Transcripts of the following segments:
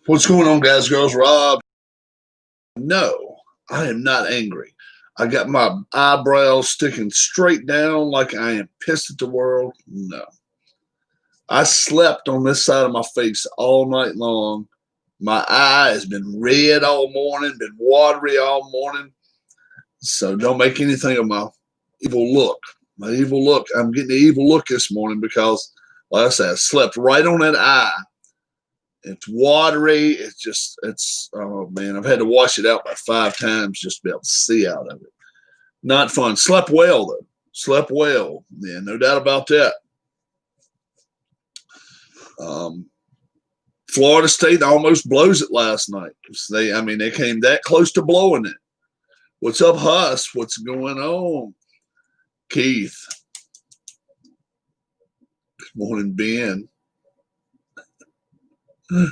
What's going on, guys, girls? Rob. No, I am not angry. I got my eyebrows sticking straight down like I am pissed at the world. No. I slept on this side of my face all night long. My eye has been red all morning, been watery all morning. So don't make anything of my evil look. My evil look. I'm getting the evil look this morning because, like I said, I slept right on that eye. It's watery. Oh man, I've had to wash it out by 5 times just to be able to see out of it. Not fun. Slept well, though. Slept well. Yeah, no doubt about that. Florida State almost blows it last night. They came that close to blowing it. What's up, Huss? What's going on? Keith. Good morning, Ben. I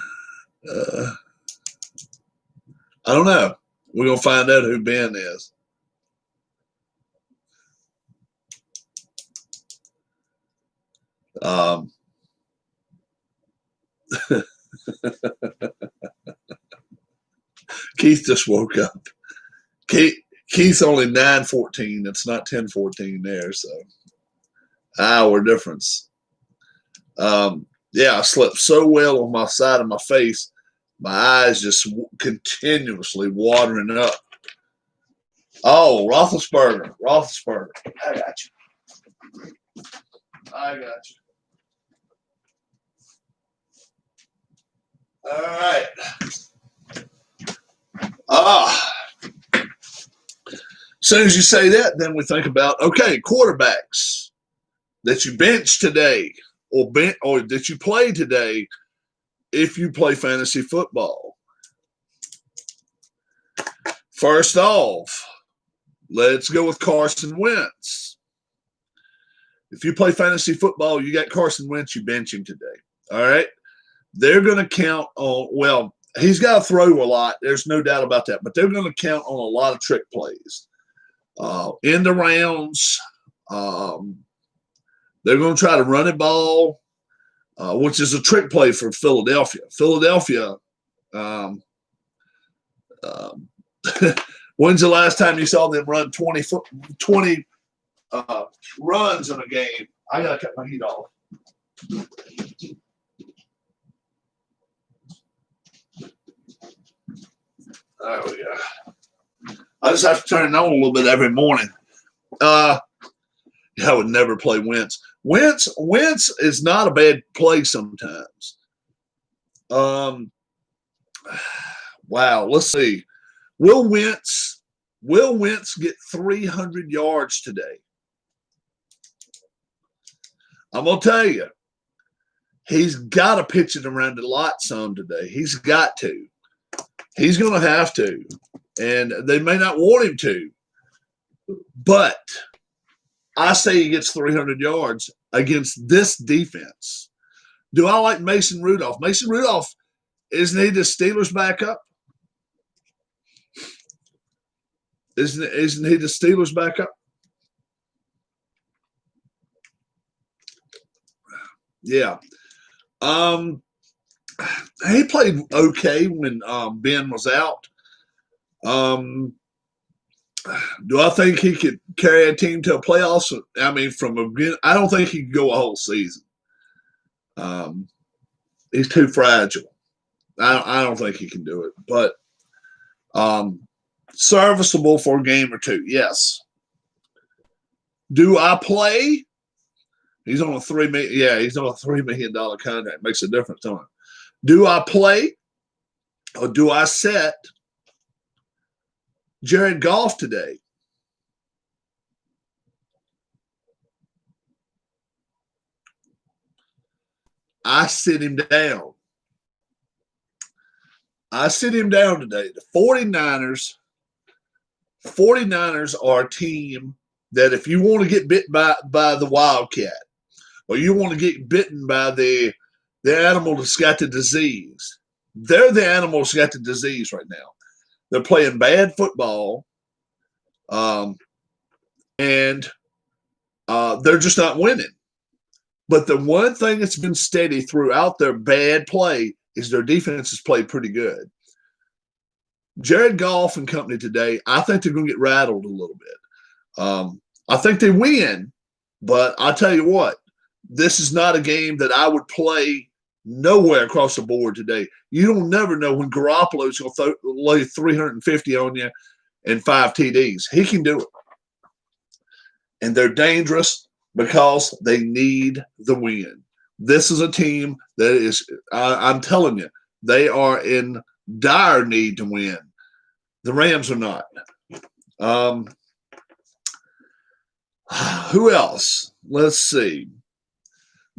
don't know. We're going to find out who Ben is. Keith just woke up. Keith's only 9:14. It's not 10:14 there, so hour difference. Yeah, I slept so well on my side of my face, my eyes just continuously watering up. Oh, Roethlisberger. I got you. All right. As soon as you say that, then we think about, okay, quarterbacks that you bench today or that you play today if you play fantasy football. First off, let's go with Carson Wentz. If you play fantasy football, you got Carson Wentz, you bench him today. All right? They're going to count on, well, he's got to throw a lot. There's no doubt about that. But they're going to count on a lot of trick plays. End rounds. They're going to try to run a ball, which is a trick play for Philadelphia. When's the last time you saw them run 20 runs in a game? I got to cut my heat off. There we go. I just have to turn it on a little bit every morning. I would never play Wentz. Wentz is not a bad play sometimes. Wow, let's see. Will Wentz get 300 yards today? I'm going to tell you, he's got to pitch it around a lot some today. He's got to. He's going to have to. And they may not want him to. But I say he gets 300 yards against this defense. Do I like Mason Rudolph? Mason Rudolph, isn't he the Steelers' backup? Isn't he the Steelers' backup? Yeah. He played okay when Ben was out. Do I think he could carry a team to a playoffs? I mean, I don't think he could go a whole season. He's too fragile. I don't think he can do it. But serviceable for a game or two, yes. Do I play? He's on a $3 million. Yeah, he's on a $3 million contract. Makes a difference on him. Do I play, or do I set Jared Goff today? I sit him down. Today. The 49ers are a team that if you want to get bit by the Wildcat, or you want to get bitten by the animal that's got the disease, they're the animal that's got the disease right now. They're playing bad football, and they're just not winning. But the one thing that's been steady throughout their bad play is their defense has played pretty good. Jared Goff and company today, I think they're going to get rattled a little bit. I think they win, but I tell you what, this is not a game that I would play nowhere across the board today. You don't never know when Garoppolo's going to lay 350 on you and 5 TDs. He can do it. And they're dangerous because they need the win. This is a team that is, I'm telling you, they are in dire need to win. The Rams are not. Who else? Let's see.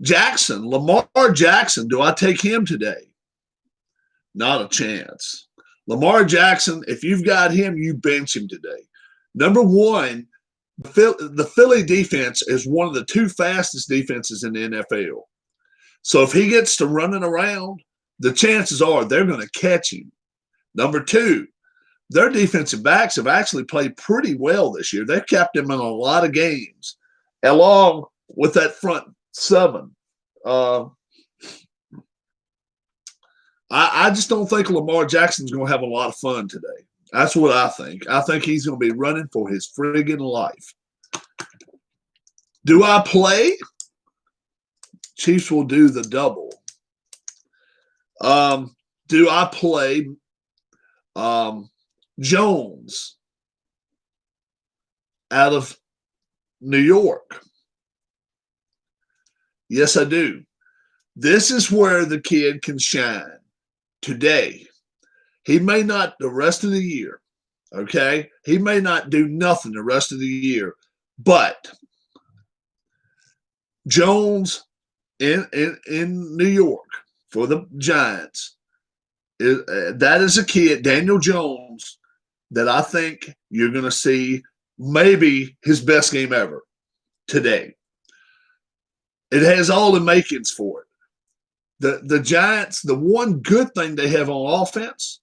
Jackson, Lamar Jackson. Do I take him today? Not a chance. Lamar Jackson, if you've got him, you bench him today. Number one, the Philly defense is one of the 2 fastest defenses in the NFL. So if he gets to running around, the chances are they're going to catch him. Number 2, their defensive backs have actually played pretty well this year. They've kept him in a lot of games, along with that front 7. I just don't think Lamar Jackson's going to have a lot of fun today. That's what I think. I think he's going to be running for his friggin' life. Do I play? Chiefs will do the double. Do I play Jones out of New York? Yes, I do. This is where the kid can shine today. He may not the rest of the year, okay? He may not do nothing the rest of the year, but Jones in New York for the Giants, that is a kid, Daniel Jones, that I think you're going to see maybe his best game ever today. It has all the makings for it. The Giants, the one good thing they have on offense,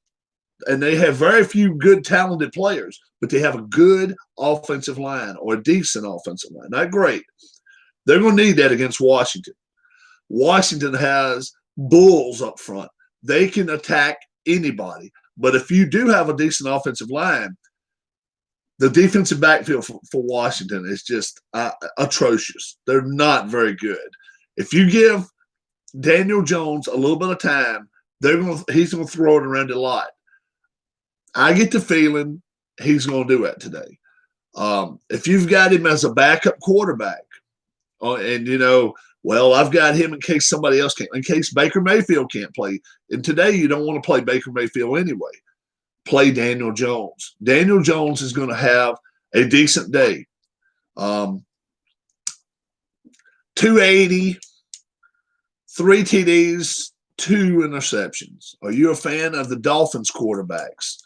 and they have very few good talented players, but they have a good offensive line or a decent offensive line. Not great. They're going to need that against Washington. Washington has bulls up front. They can attack anybody. But if you do have a decent offensive line, the defensive backfield for Washington is just atrocious. They're not very good. If you give Daniel Jones a little bit of time, he's going to throw it around a lot. I get the feeling he's going to do that today. If you've got him as a backup quarterback, and I've got him in case somebody else can't, in case Baker Mayfield can't play. And today you don't want to play Baker Mayfield anyway. Play Daniel Jones. Daniel Jones is going to have a decent day. 280, 3 TDs, 2 interceptions. Are you a fan of the Dolphins quarterbacks?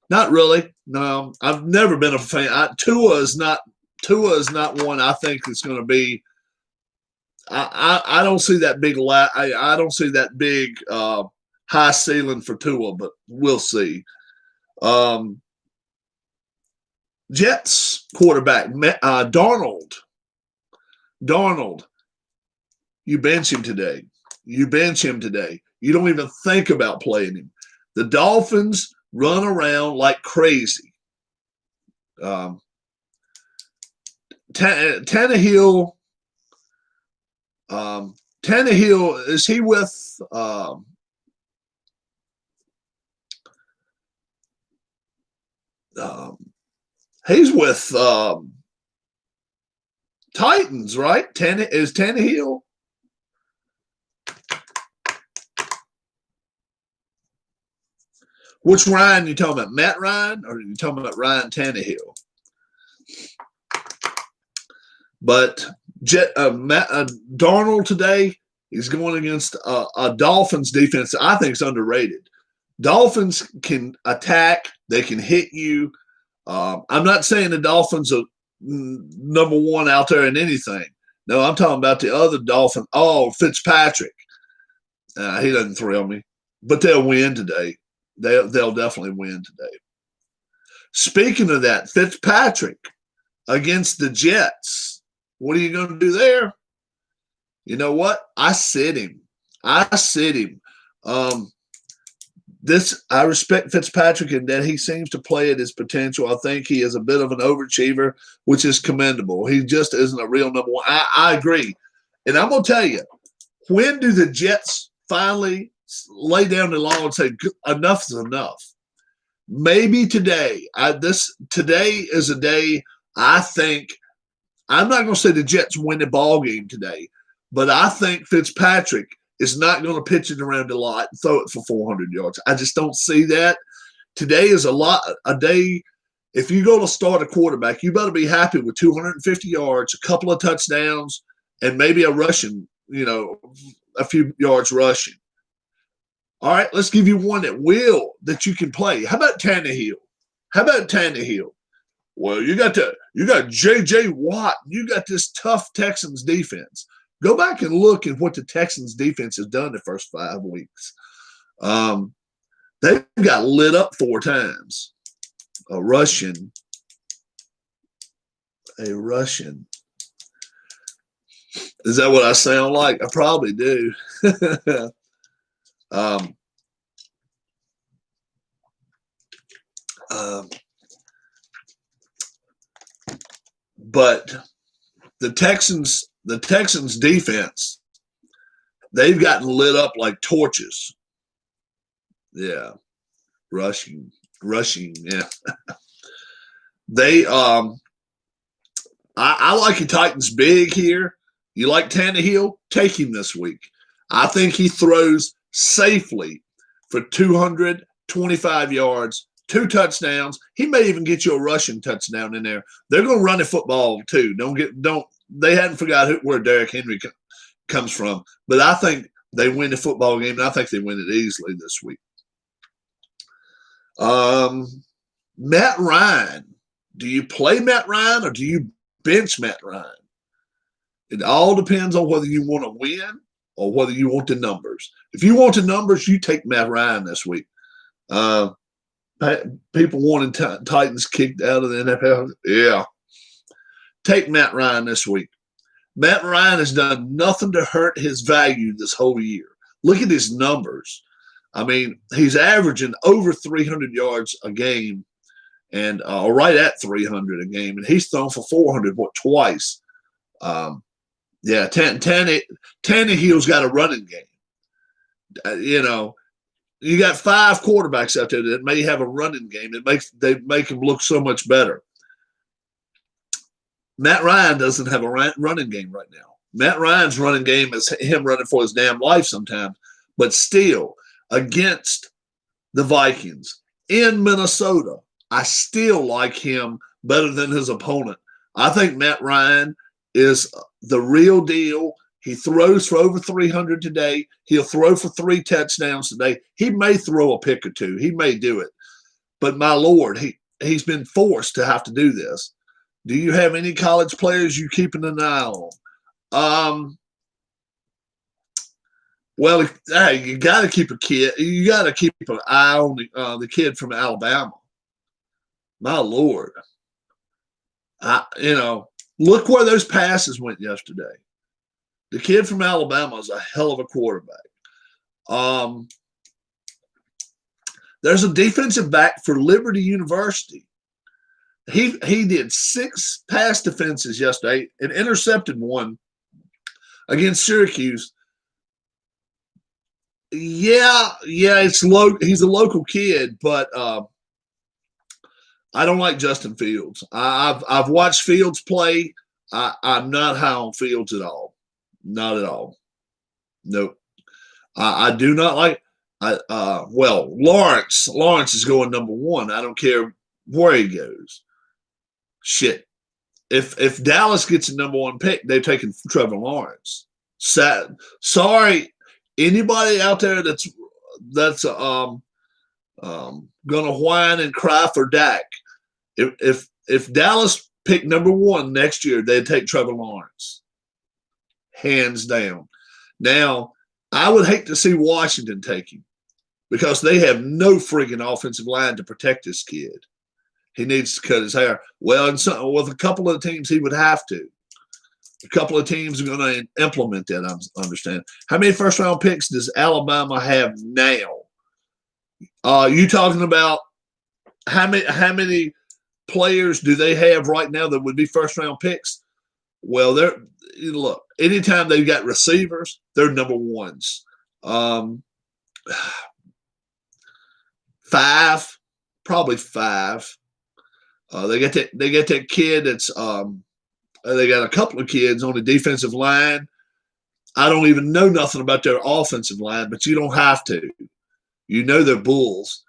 Not really. No, I've never been a fan. Tua is not one I think it's going to be. I don't see that big. I don't see that big high ceiling for Tua, but we'll see. Jets quarterback Darnold. You bench him today. You don't even think about playing him. The Dolphins run around like crazy. Tannehill. Tannehill, is he with he's with Titans, right? Is Tannehill? Which Ryan you talking about? Matt Ryan, or are you talking about Ryan Tannehill? But Darnold today, he's going against a Dolphins defense I think is underrated. Dolphins can attack. They can hit you. I'm not saying the Dolphins are number one out there in anything. No, I'm talking about the other Dolphin. Oh, Fitzpatrick. He doesn't thrill me. But they'll win today. They'll definitely win today. Speaking of that, Fitzpatrick against the Jets. What are you going to do there? You know what? I sit him. I respect Fitzpatrick in that he seems to play at his potential. I think he is a bit of an overachiever, which is commendable. He just isn't a real number one. I agree. And I'm going to tell you, when do the Jets finally lay down the law and say, enough is enough? Maybe today. Today is a day I think – I'm not going to say the Jets win the ball game today, but I think Fitzpatrick is not going to pitch it around a lot and throw it for 400 yards. I just don't see that. Today is a day. If you go to start a quarterback, you better be happy with 250 yards, a couple of touchdowns, and maybe a rushing, a few yards rushing. All right, let's give you one that you can play. How about Tannehill? Well, you got J.J. Watt. You got this tough Texans defense. Go back and look at what the Texans defense has done the first 5 weeks. They've got lit up 4 times. A Russian. Is that what I sound like? I probably do. But the Texans defense, they've gotten lit up like torches. Yeah. Rushing. Yeah. They I like the Titans big here. You like Tannehill? Take him this week. I think he throws safely for 225 yards, 2 touchdowns. He may even get you a rushing touchdown in there. They're going to run the football too. They hadn't forgot where Derrick Henry comes from. But I think they win the football game, and I think they win it easily this week. Matt Ryan. Do you play Matt Ryan or do you bench Matt Ryan? It all depends on whether you want to win or whether you want the numbers. If you want the numbers, you take Matt Ryan this week. People wanting Titans kicked out of the NFL. Yeah. Take Matt Ryan this week. Matt Ryan has done nothing to hurt his value this whole year. Look at his numbers. I mean, he's averaging over 300 yards a game and right at 300 a game. And he's thrown for 400, twice. Yeah, Tannehill's got a running game. You got 5 quarterbacks out there that may have a running game. They make him look so much better. Matt Ryan doesn't have a running game right now. Matt Ryan's running game is him running for his damn life sometimes, but still against the Vikings in Minnesota, I still like him better than his opponent. I think Matt Ryan is the real deal. He throws for over 300 today. He'll throw for 3 touchdowns today. He may throw a pick or 2. He may do it. But my Lord, he's been forced to have to do this. Do you have any college players you keeping an eye on? Well, hey, you got to keep a kid. You got to keep an eye on the kid from Alabama. My Lord, look where those passes went yesterday. The kid from Alabama is a hell of a quarterback. There's a defensive back for Liberty University. He did 6 pass defenses yesterday and intercepted 1 against Syracuse. Yeah, he's a local kid, but I don't like Justin Fields. I've watched Fields play. I'm not high on Fields at all. Not at all. Nope. I do not like. Lawrence is going number 1. I don't care where he goes. Shit. If Dallas gets a number 1 pick, they're taking Trevor Lawrence. Sorry, anybody out there that's gonna whine and cry for Dak. If Dallas picked number 1 next year, they'd take Trevor Lawrence, hands down. Now, I would hate to see Washington take him because they have no freaking offensive line to protect this kid. He needs to cut his hair. Well, with a couple of teams, he would have to. A couple of teams are going to implement that. I understand. How many first-round picks does Alabama have now? You talking about how many players do they have right now that would be first-round picks? Well, look, anytime they've got receivers, they're number ones. 5, probably 5. They get that kid that's they got a couple of kids on the defensive line. I don't even know nothing about their offensive line, but you don't have to. You know they're bulls.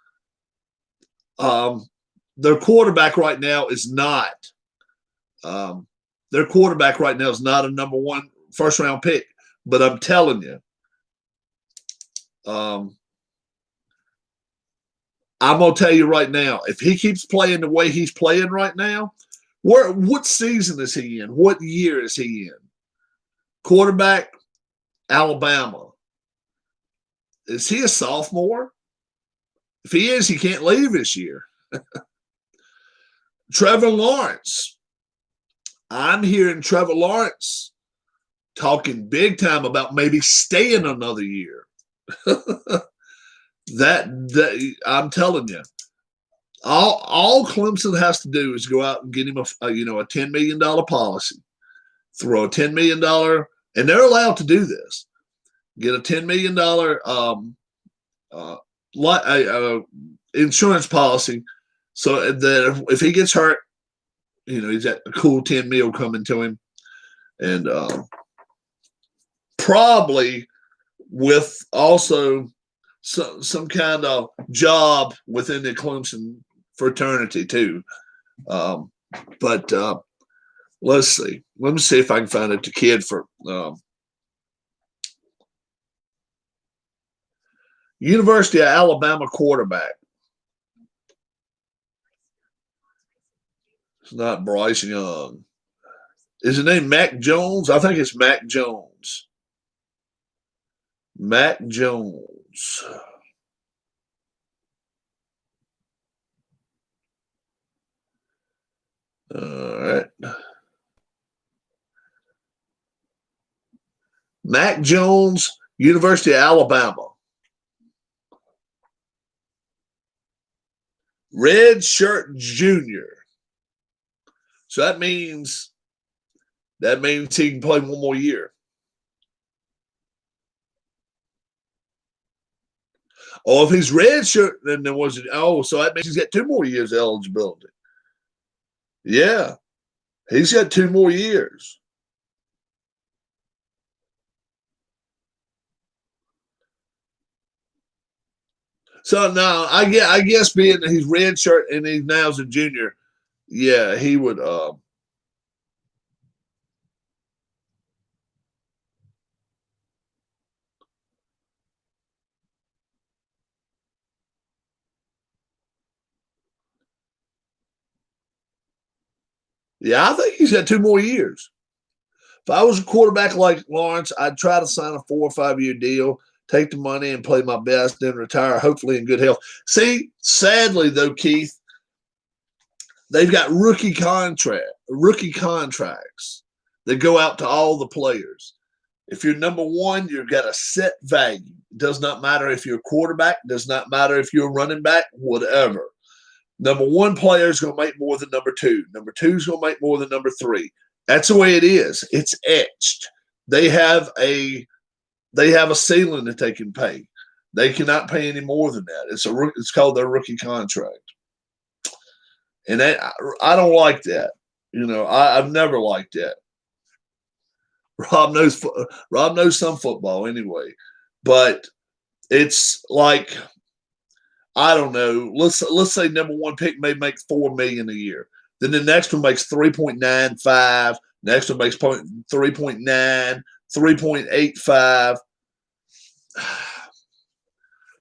Their quarterback right now is not. Their quarterback right now is not a number 1 first-round pick. But I'm telling you, I'm gonna tell you right now, if he keeps playing the way he's playing right now, what season is he in? What year is he in? Quarterback, Alabama. Is he a sophomore? If he is, he can't leave this year. Trevor Lawrence. I'm hearing Trevor Lawrence talking big time about maybe staying another year. that I'm telling you, all Clemson has to do is go out and get him a $10 million policy, throw a $10 million, and they're allowed to do this. Get a $10 million insurance policy, so that if he gets hurt, he's got a cool 10 mil coming to him, and probably with also some kind of job within the Clemson fraternity too. But let's see. Let me see if I can find the kid for University of Alabama quarterback. It's not Bryce Young. Is his name Mac Jones? I think it's Mac Jones. Mac Jones. All right. Mac Jones, University of Alabama. Red shirt junior. So that means he can play one more year. Oh, if he's red shirt, then there was so that means he's got 2 more years of eligibility. Yeah, he's got 2 more years. So now I guess being that he's red shirt and he's now as a junior, yeah, he would. Yeah, I think he's got 2 more years. If I was a quarterback like Lawrence, I'd try to sign a 4 or 5 year deal, take the money and play my best, then retire, hopefully in good health. See, sadly though, Keith, they've got rookie contracts that go out to all the players. If you're number 1, you've got a set value. It does not matter if you're a quarterback, does not matter if you're a running back, whatever. Number 1 player is going to make more than number 2. Number 2 is going to make more than number 3. That's the way it is. It's etched. They have a ceiling that they can pay. They cannot pay any more than that. It's called their rookie contract, and I don't like that. I've never liked that. Rob knows some football anyway, but it's like, I don't know. Let's say number 1 pick may make $4 million a year. Then the next one makes 3.95. Next one makes 3.9, 3.85.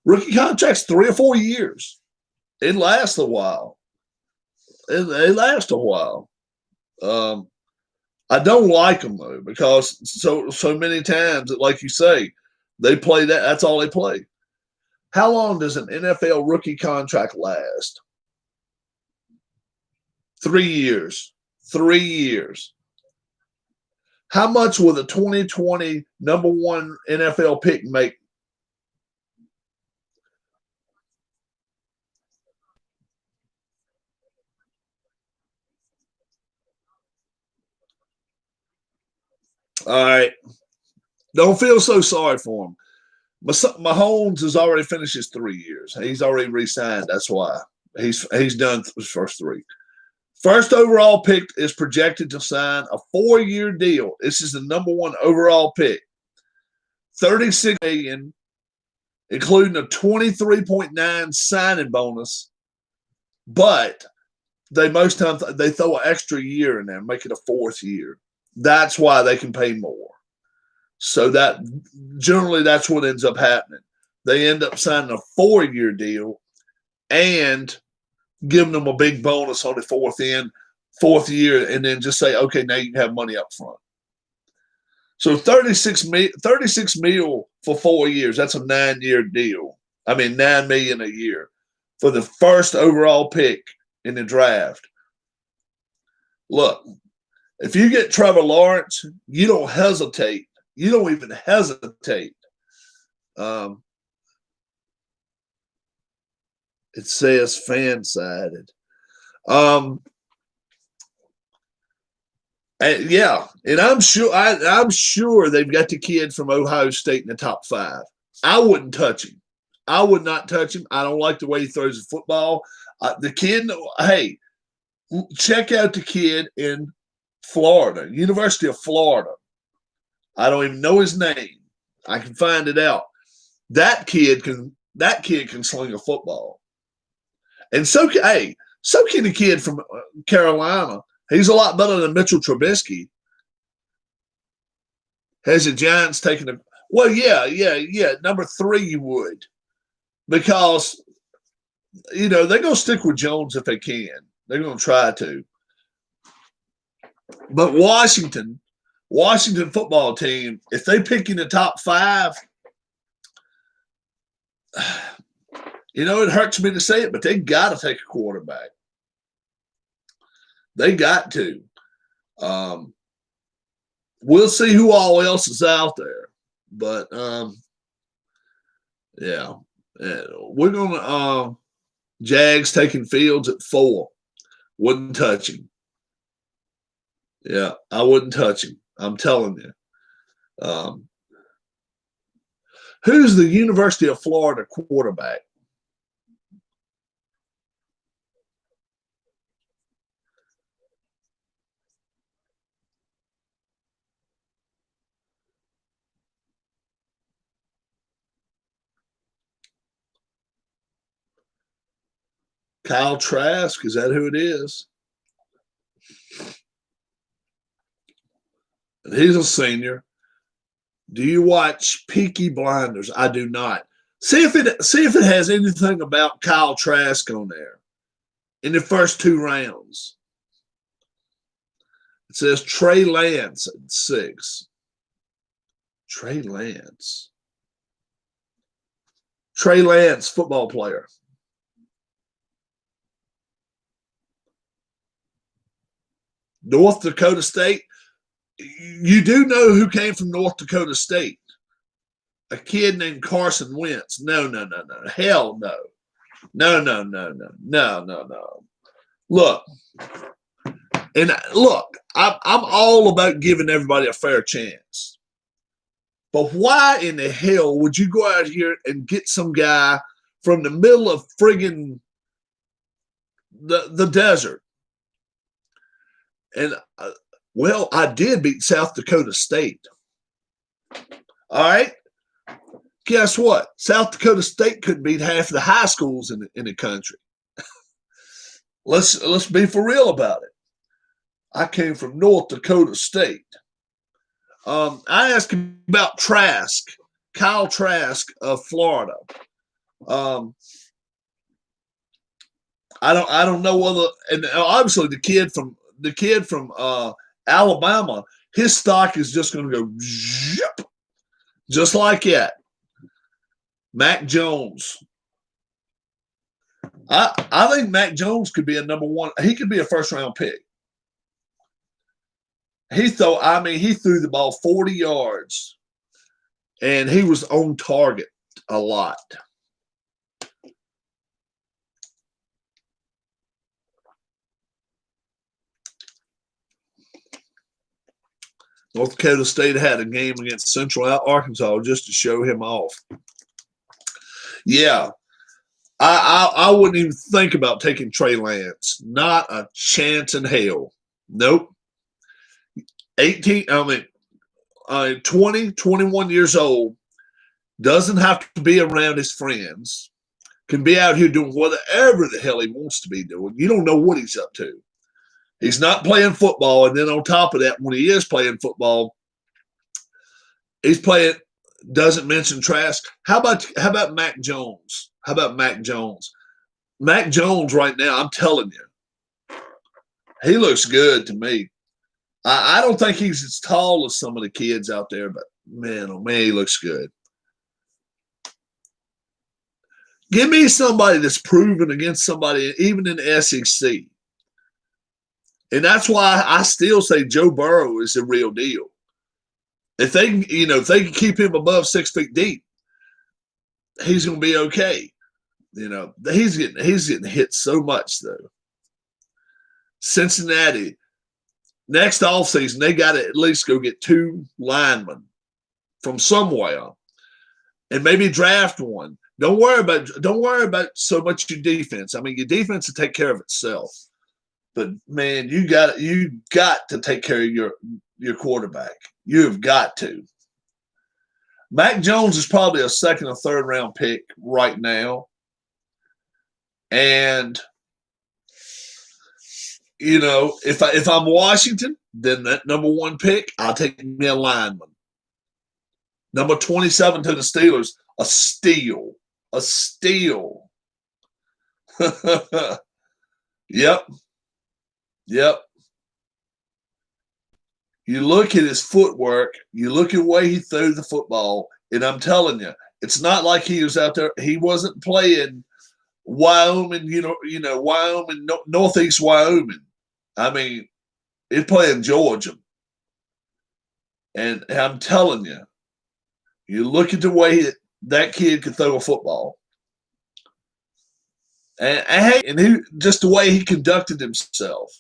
Rookie contracts 3 or 4 years. It lasts a while. It lasts a while. I don't like them though, because so many times, like you say, they play that. That's all they play. How long does an NFL rookie contract last? 3 years. 3 years. How much will the 2020 number one NFL pick make? All right. Don't feel so sorry for him. Mahomes has already finished his 3 years. He's already re-signed. That's why he's done his first three. First overall pick is projected to sign a 4-year deal. This is the number one overall pick. 36 million, including a 23.9 signing bonus. But most times they throw an extra year in there, make it a 4th year. That's why they can pay more. So that generally that's what ends up happening. They end up signing a 4-year deal and giving them a big bonus on the 4th year, and then just say, okay, now you can have money up front. So 36 mil for 4 years. That's a 9-year deal. I mean, $9 million a year for the first overall pick in the draft. Look, if you get Trevor Lawrence, you don't hesitate. You don't even hesitate. It says fan-sided. And I'm sure they've got the kid from Ohio State in the top 5. I wouldn't touch him. I would not touch him. I don't like the way he throws the football. The kid, hey, check out the kid in Florida, University of Florida. I don't even know his name. I can find it out. That kid can sling a football. And so can the kid from Carolina. He's a lot better than Mitchell Trubisky. Has the Giants taken a – well, yeah. Number 3 you would. Because, they're going to stick with Jones if they can. They're going to try to. But Washington football team, if they pick in the top 5, it hurts me to say it, but they got to take a quarterback. They got to. We'll see who all else is out there. But, yeah. We're going to Jags taking Fields at 4. Wouldn't touch him. Yeah, I wouldn't touch him. I'm telling you. Who's the University of Florida quarterback? Kyle Trask, is that who it is? And he's a senior. Do you watch Peaky Blinders? I do not. See if it has anything about Kyle Trask on there in the first 2 rounds. It says Trey Lance at 6. Trey Lance, football player. North Dakota State. You do know who came from North Dakota State? A kid named Carson Wentz. No. Hell no. No. Look, I'm all about giving everybody a fair chance. But why in the hell would you go out here and get some guy from the middle of friggin' the desert? And I did beat South Dakota State. All right. Guess what? South Dakota State couldn't beat half the high schools in the country. Let's be for real about it. I came from North Dakota State. I asked him about Trask, Kyle Trask of Florida. I don't know whether, and obviously the kid from Alabama, his stock is just going to go zip, just like that. Mac Jones. I think Mac Jones could be a number 1. He could be a first-round pick. he threw the ball 40 yards, and he was on target a lot. North Dakota State had a game against Central Arkansas just to show him off. Yeah, I wouldn't even think about taking Trey Lance. Not a chance in hell. Nope. 20, 21 years old, doesn't have to be around his friends, can be out here doing whatever the hell he wants to be doing. You don't know what he's up to. He's not playing football, and then on top of that, when he is playing football, he's playing, doesn't mention Trask. How about Mac Jones? How about Mac Jones? Mac Jones right now, I'm telling you, he looks good to me. I don't think he's as tall as some of the kids out there, but man, oh man, he looks good. Give me somebody that's proven against somebody, even in the SEC. And that's why I still say Joe Burrow is the real deal. If they can keep him above 6 feet deep, he's going to be okay. He's getting hit so much though. Cincinnati, next offseason, they got to at least go get 2 linemen from somewhere, and maybe draft one. Don't worry about so much your defense. I mean, your defense will take care of itself. But man, you got to take care of your quarterback. You've got to. Mac Jones is probably a 2nd or 3rd round pick right now. And if I'm Washington, then that number 1 pick, I'll take me a lineman. Number 27 to the Steelers, a steal. A steal. Yep. You look at his footwork, you look at the way he threw the football, and I'm telling you, it's not like he was out there. He wasn't playing Wyoming, Wyoming, Northeast Wyoming. I mean, he's playing Georgia. And I'm telling you, you look at the way that kid could throw a football. And just the way he conducted himself.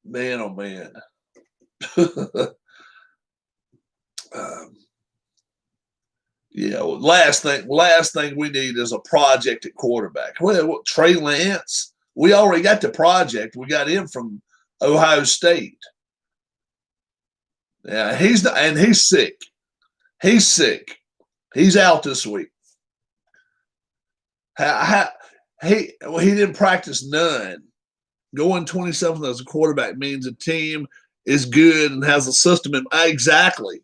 Man, oh man. Last thing we need is a project at quarterback. Well, Trey Lance, we already got the project. We got him from Ohio State. Yeah, he's sick. He's sick. He's out this week. He didn't practice none. Going 27th as a quarterback means a team is good and has a system. Exactly.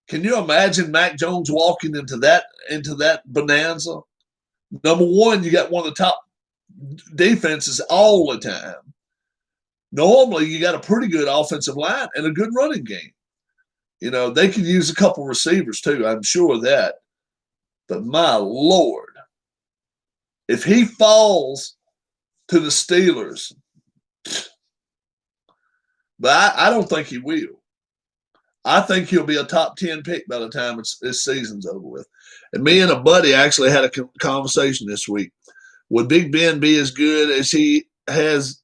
Can you imagine Mac Jones walking into that bonanza? Number one, you got one of the top defenses all the time. Normally, you got a pretty good offensive line and a good running game. They could use a couple receivers too. I'm sure of that. But my Lord, if he falls to the Steelers, but I don't think he will. I think he'll be a top 10 pick by the time this season's over with. And me and a buddy actually had a conversation this week. Would Big Ben be as good as he has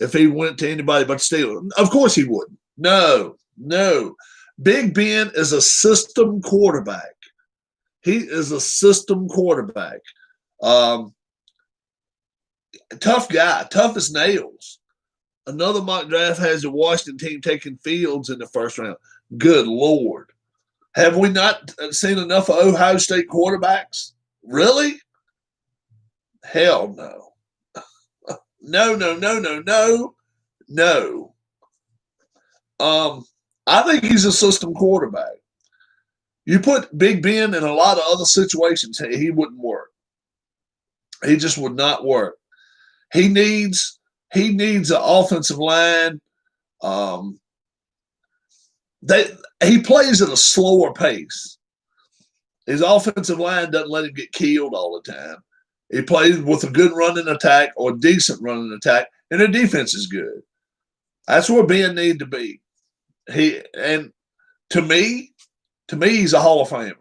if he went to anybody but the Steelers? Of course he wouldn't. No. Big Ben is a system quarterback. He is a system quarterback. Tough guy, tough as nails. Another mock draft has the Washington team taking Fields in the 1st round. Good Lord. Have we not seen enough of Ohio State quarterbacks? Really? Hell no. No. I think he's a system quarterback. You put Big Ben in a lot of other situations, he wouldn't work. He just would not work. He needs an offensive line. He plays at a slower pace. His offensive line doesn't let him get killed all the time. He plays with a good running attack or decent running attack, and their defense is good. That's where Ben need to be. To me, he's a Hall of Famer.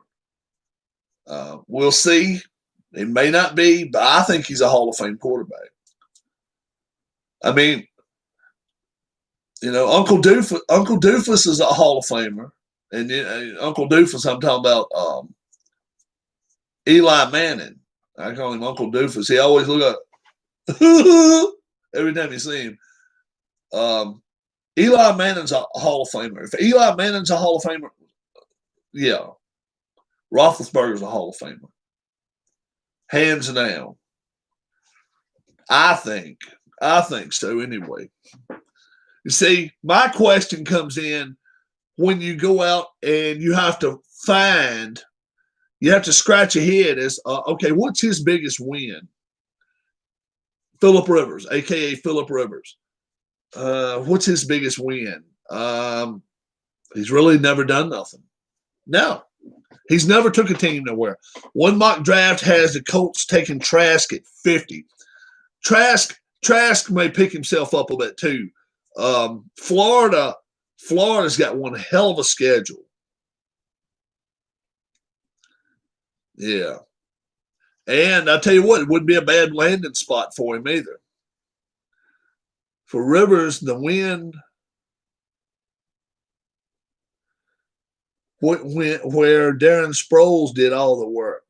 We'll see. It may not be, but I think he's a Hall of Fame quarterback. I mean, Uncle Doofus is a Hall of Famer, and Uncle Doofus, I'm talking about Eli Manning. I call him Uncle Doofus. He always look up every time you see him. Eli Manning's a Hall of Famer. If Eli Manning's a Hall of Famer, yeah, Roethlisberger's a Hall of Famer, hands down. I think so. Anyway, you see, my question comes in when you go out and you have to scratch your head as, okay, what's his biggest win? Phillip Rivers, a.k.a. Phillip Rivers. What's his biggest win? He's really never done nothing. No. He's never took a team nowhere. One mock draft has the Colts taking Trask at 50. Trask may pick himself up a bit too. Florida's got one hell of a schedule. Yeah. And I'll tell you what, it wouldn't be a bad landing spot for him either. For Rivers, the win where Darren Sproles did all the work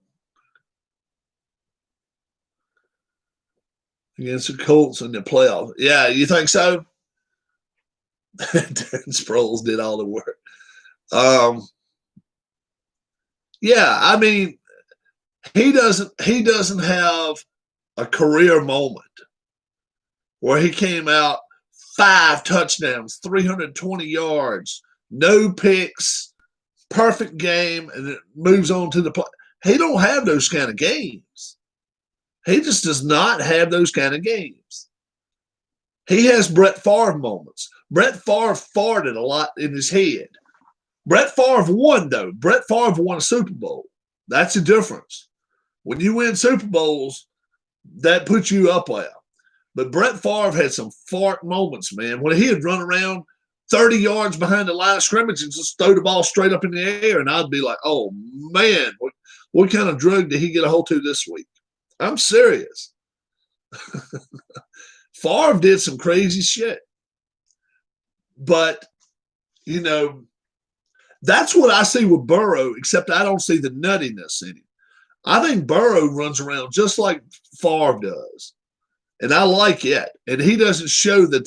against the Colts in the playoffs. Yeah, you think so? Darren Sproles did all the work. Yeah, I mean, he doesn't have a career moment where he came out 5 touchdowns, 320 yards, no picks, perfect game, and it moves on to the play. He don't have those kind of games. He just does not have those kind of games. He has Brett Favre moments. Brett Favre farted a lot in his head. Brett Favre won, though. Brett Favre won a Super Bowl. That's the difference. When you win Super Bowls, that puts you up there. But Brett Favre had some fart moments, man, when he had run around 30 yards behind the line of scrimmage and just throw the ball straight up in the air. And I'd be like, oh, man, what kind of drug did he get a hold to this week? I'm serious. Favre did some crazy shit. But, that's what I see with Burrow, except I don't see the nuttiness in him. I think Burrow runs around just like Favre does. And I like it. And he doesn't show that,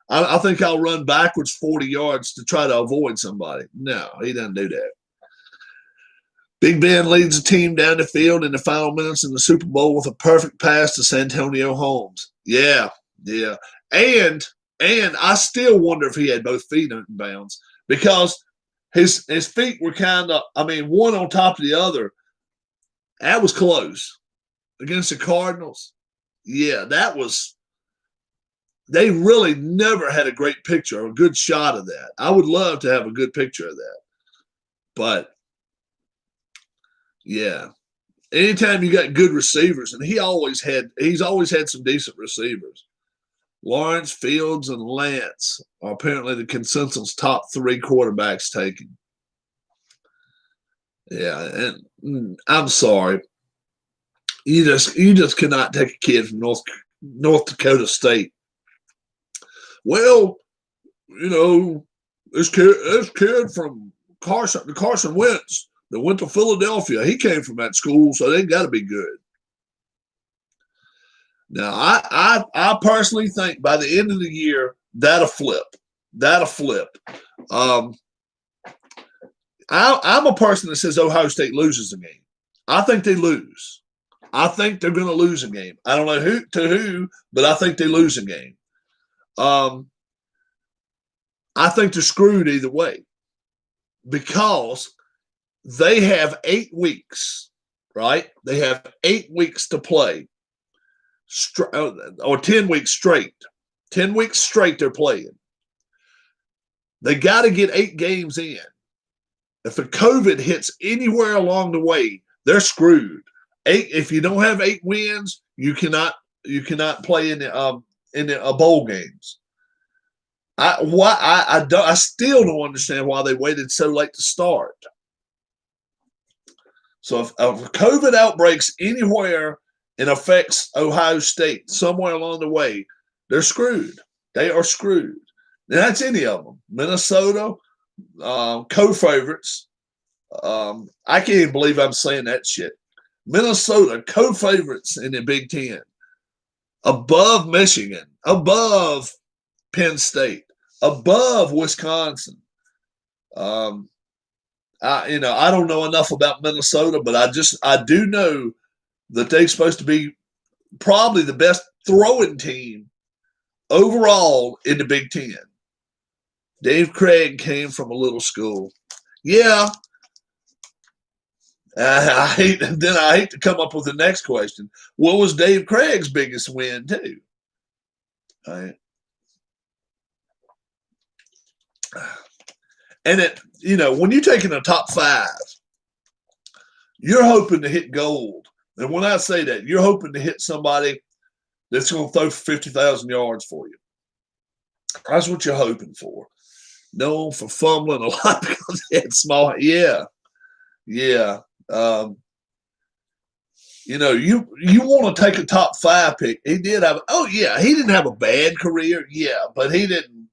I think I'll run backwards 40 yards to try to avoid somebody. No, he doesn't do that. Big Ben leads the team down the field in the final minutes in the Super Bowl with a perfect pass to Santonio Holmes. Yeah. And I still wonder if he had both feet in bounds because his feet were kind of, one on top of the other. That was close. Against the Cardinals. Yeah, they really never had a great picture or a good shot of that. I would love to have a good picture of that. But, yeah, anytime you got good receivers, and he's always had some decent receivers. Lawrence, Fields, and Lance are apparently the consensus top 3 quarterbacks taken. Yeah, and I'm sorry. You just cannot take a kid from North Dakota State. Well, this kid from Carson Wentz that went to Philadelphia, he came from that school, so they got to be good. Now, I personally think by the end of the year that'll flip. I'm a person that says Ohio State loses a game. I think they lose. I think they're going to lose a game. I don't know who, but I think they lose a game. I think they're screwed either way because they have 8 weeks, right? They have 8 weeks to play or 10 weeks straight. 10 weeks straight they're playing. They got to get 8 games in. If a COVID hits anywhere along the way, they're screwed. If you don't have 8 wins, you cannot play in the bowl games. I still don't understand why they waited so late to start. So if COVID outbreaks anywhere and affects Ohio State somewhere along the way, they're screwed. They are screwed. And that's any of them. Minnesota, co-favorites. I can't even believe I'm saying that shit. Minnesota, co-favorites in the Big Ten, above Michigan, above Penn State, above Wisconsin. I don't know enough about Minnesota, but I do know that they're supposed to be probably the best throwing team overall in the Big Ten. Dave Craig came from a little school. Yeah. I hate to come up with the next question. What was Dave Craig's biggest win too? Right. And when you're taking a top 5, you're hoping to hit gold. And when I say that, you're hoping to hit somebody that's going to throw 50,000 yards for you. That's what you're hoping for. No, for fumbling a lot because he had small. Yeah. You want to take a top 5 pick. He did have. Oh yeah, he didn't have a bad career. Yeah, but he didn't.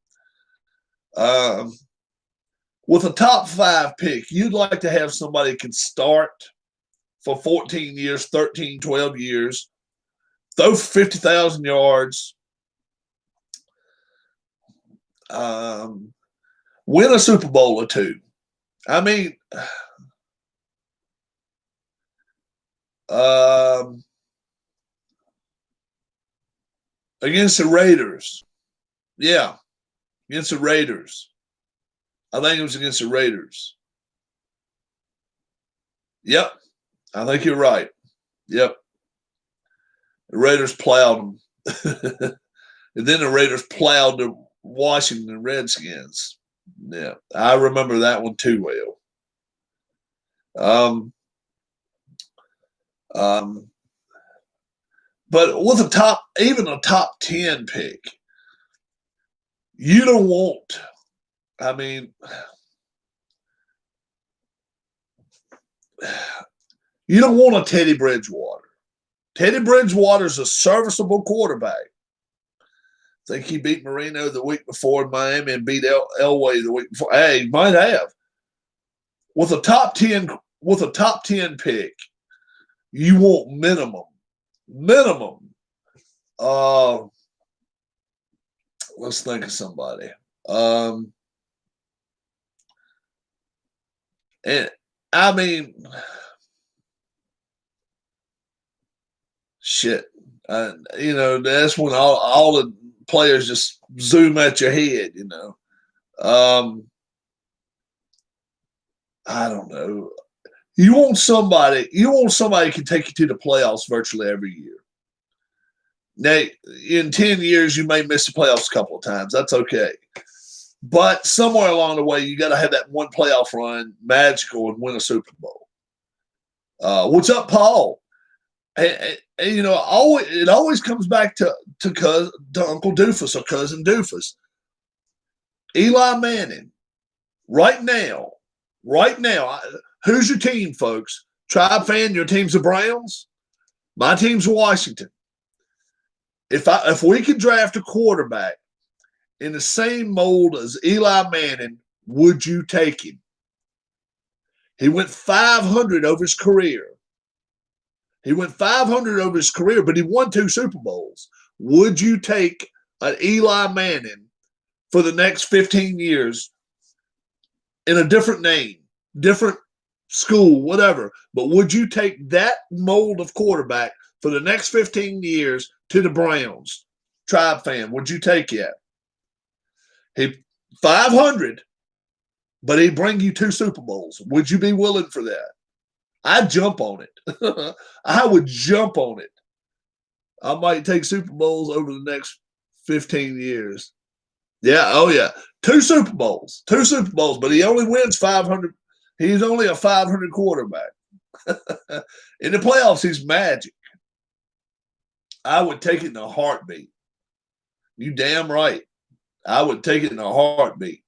With a top 5 pick, you'd like to have somebody can start for 14 years, 13, 12 years, throw 50,000 yards, win a Super Bowl or 2. I mean, against the Raiders. Yeah, against the Raiders. I think it was against the Raiders. Yep, I think you're right. Yep. The Raiders plowed them. And then the Raiders plowed the Washington Redskins. Yeah, I remember that one too well. But with even a top 10 pick, you don't want. I mean, you don't want a Teddy Bridgewater. Teddy Bridgewater's a serviceable quarterback. I think he beat Marino the week before in Miami and beat Elway the week before. Hey, he might have. With a top 10 pick, you want minimum. Let's think of somebody. And I mean, shit. That's when all the players just zoom at your head. I don't know. You want somebody who can take you to the playoffs virtually every year. Now, in 10 years, you may miss the playoffs a couple of times. That's okay. But somewhere along the way, you got to have that one playoff run magical and win a Super Bowl. What's up, Paul? And it always comes back to Uncle Doofus or Cousin Doofus. Eli Manning, right now, who's your team, folks? Tribe fan, your team's the Browns. My team's Washington. If we could draft a quarterback in the same mold as Eli Manning, would you take him? He went 500 over his career. But he won 2 Super Bowls. Would you take an Eli Manning for the next 15 years in a different name, different school, whatever? But would you take that mold of quarterback for the next 15 years to the Browns? Tribe fan, would you take that? He 500, but he'd bring you 2 Super Bowls. Would you be willing for that? I'd jump on it. I would jump on it. I might take Super Bowls over the next 15 years. Yeah, oh yeah. 2 Super Bowls, but he only wins 500. He's only a 500 quarterback. In the playoffs, he's magic. I would take it in a heartbeat. You damn right. I would take it in a heartbeat.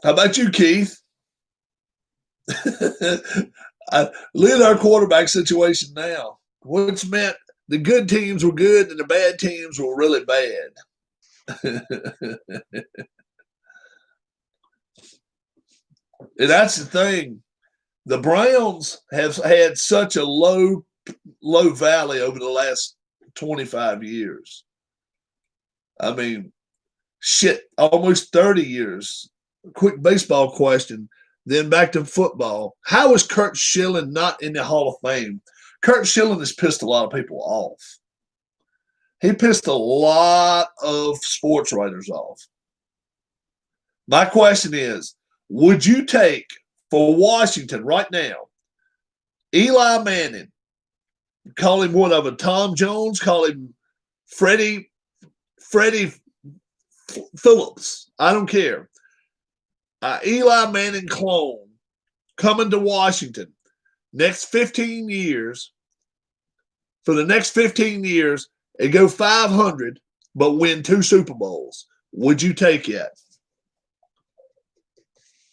How about you, Keith? Look at our quarterback situation now. Which meant the good teams were good and the bad teams were really bad. And that's the thing. The Browns have had such a low valley over the last 25 years. I mean, shit, almost 30 years. Quick baseball question, then back to football. How is Curt Schilling not in the Hall of Fame? Curt Schilling has pissed a lot of people off. He pissed a lot of sports writers off. My question is, would you take for Washington right now, Eli Manning, call him whatever, Tom Jones, call him Freddie Phillips, I don't care. Eli Manning clone coming to Washington next 15 years, for the next 15 years, and go 500, but win 2 Super Bowls. Would you take that?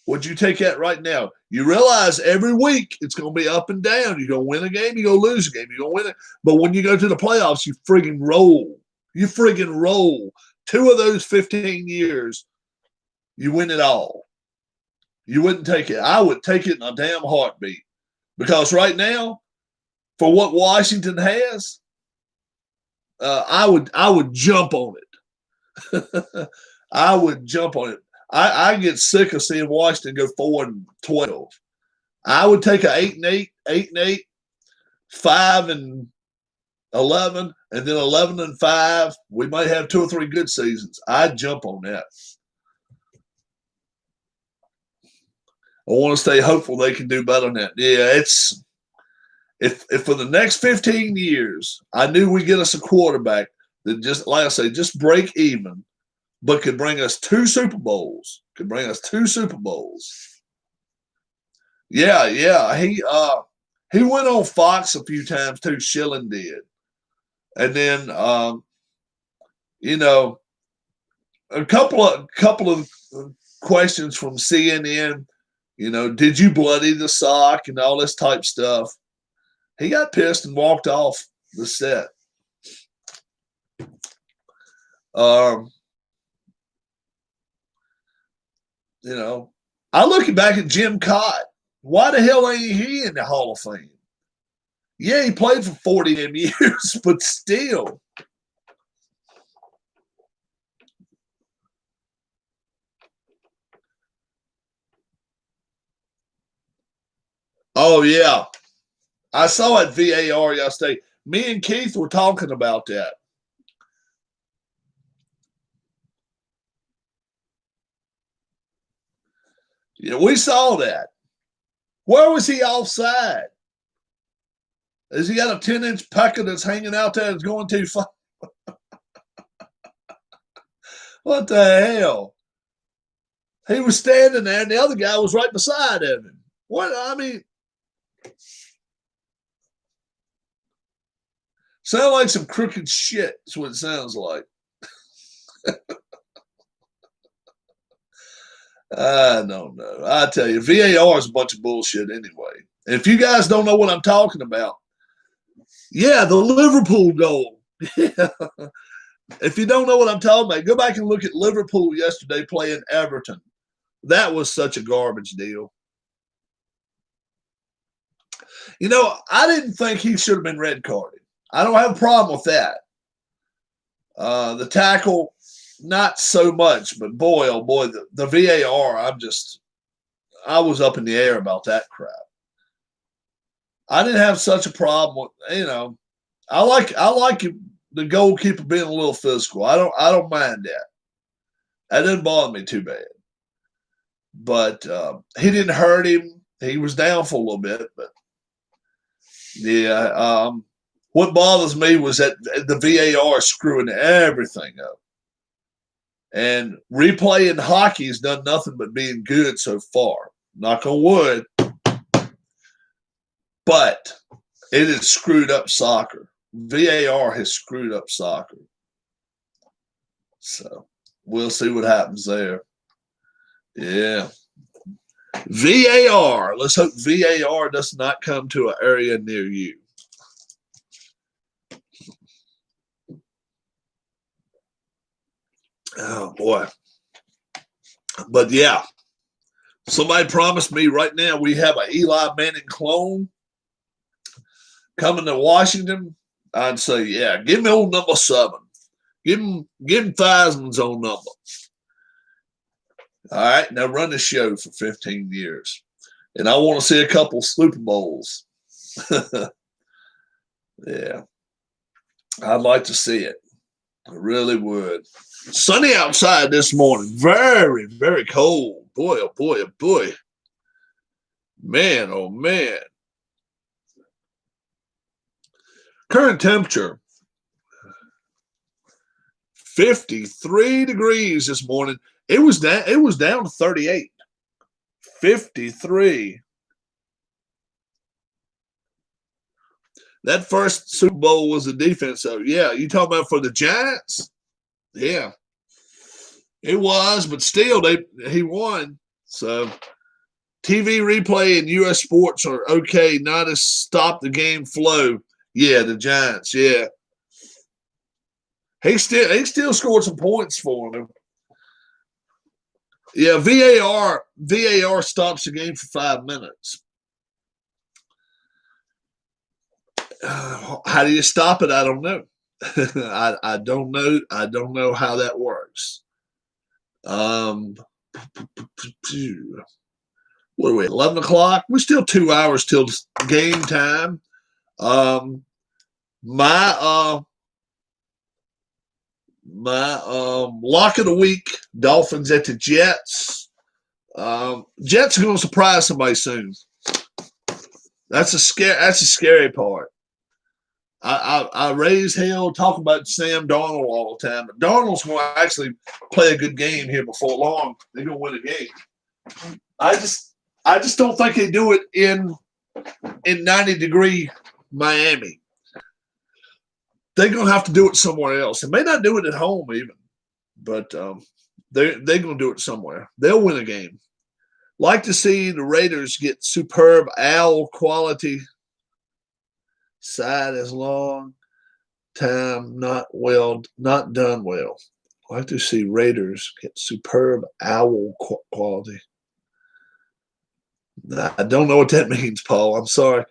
Would you take that right now? You realize every week it's going to be up and down. You're going to win a game, you're going to lose a game, you're going to win it. But when you go to the playoffs, you friggin' roll. You friggin' roll. 2 of those 15 years, you win it all. You wouldn't take it. I would take it in a damn heartbeat. Because right now, for what Washington has, I would jump on it. I would jump on it. I get sick of seeing Washington go 4-12. I would take a 8-8, 5-11, and then 11-5. We might have 2 or 3 good seasons. I'd jump on that. I want to stay hopeful they can do better than that. Yeah, it's if for the next 15 years, I knew we'd get us a quarterback that just, like I say, just break even, but could bring us 2 Super Bowls. Yeah. He went on Fox a few times too. Schilling did, and then a couple of questions from CNN. Did you bloody the sock and all this type stuff? He got pissed and walked off the set. I look back at Jim Cott. Why the hell ain't he in the Hall of Fame? Yeah, he played for 40 damn years, but still. Oh, yeah. I saw it VAR yesterday. Me and Keith were talking about that. Yeah, we saw that. Where was he offside? Has he got a 10-inch pucker that's hanging out there that's going too far? What the hell? He was standing there, and the other guy was right beside him. What? I mean, sound like some crooked shit is what it sounds like. I don't know. I tell you, VAR is a bunch of bullshit anyway. If you guys don't know what I'm talking about, yeah, the Liverpool goal. Yeah. If you don't know what I'm talking about, go back and look at Liverpool yesterday playing Everton. That was such a garbage deal. I didn't think he should have been red carded. I don't have a problem with that. The tackle, not so much, but boy, oh boy, the VAR, I was up in the air about that crap. I didn't have such a problem with, I like the goalkeeper being a little physical. I don't mind that. That didn't bother me too bad. But he didn't hurt him. He was down for a little bit, but yeah. What bothers me was that the VAR is screwing everything up. And replay in hockey has done nothing but being good so far. Knock on wood. But it has screwed up soccer. VAR has screwed up soccer. So we'll see what happens there. Yeah. VAR. Let's hope VAR does not come to an area near you. Oh, boy. But, yeah. Somebody promised me right now we have an Eli Manning clone coming to Washington. I'd say, yeah, give me old number 7. Give him Theismann's own number. All right, now run the show for 15 years. And I want to see a couple Super Bowls. Yeah. I'd like to see it. I really would. Sunny outside this morning. Very, very cold. Boy, oh boy, oh boy. Man, oh man. Current temperature 53 degrees this morning. It was down to 38. 53. That first Super Bowl was a defense, though. Yeah, you talking about for the Giants? Yeah. It was, but still he won. So TV replay and US sports are okay, not to stop the game flow. Yeah, the Giants, yeah. He still scored some points for them. Yeah, VAR stops the game for 5 minutes. How do you stop it? I don't know. I don't know. I don't know how that works. What are we? 11 o'clock. We're still 2 hours till game time. My lock of the week: Dolphins at the Jets. Jets are going to surprise somebody soon. That's a scary part. I raise hell talking about Sam Darnold all the time, but Darnold's going to actually play a good game here before long. They're going to win a game. I just don't think they do it in 90-degree Miami. They're going to have to do it somewhere else. They may not do it at home even, but they're going to do it somewhere. They'll win a game. Like to see the Raiders get superb owl quality. Side as long time not done well. Like to see Raiders get superb owl quality. I don't know what that means, Paul. I'm sorry.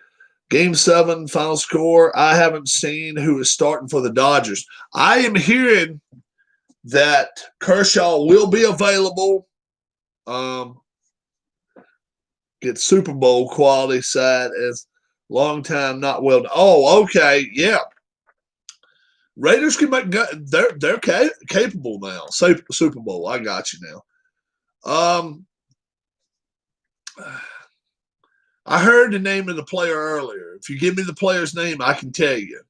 Game 7, final score. I haven't seen who is starting for the Dodgers. I am hearing that Kershaw will be available. Get Super Bowl quality side as long time not well. Oh, okay, yeah. Raiders can make. They're capable now. Super Bowl. I got you now. I heard the name of the player earlier. If you give me the player's name, I can tell you.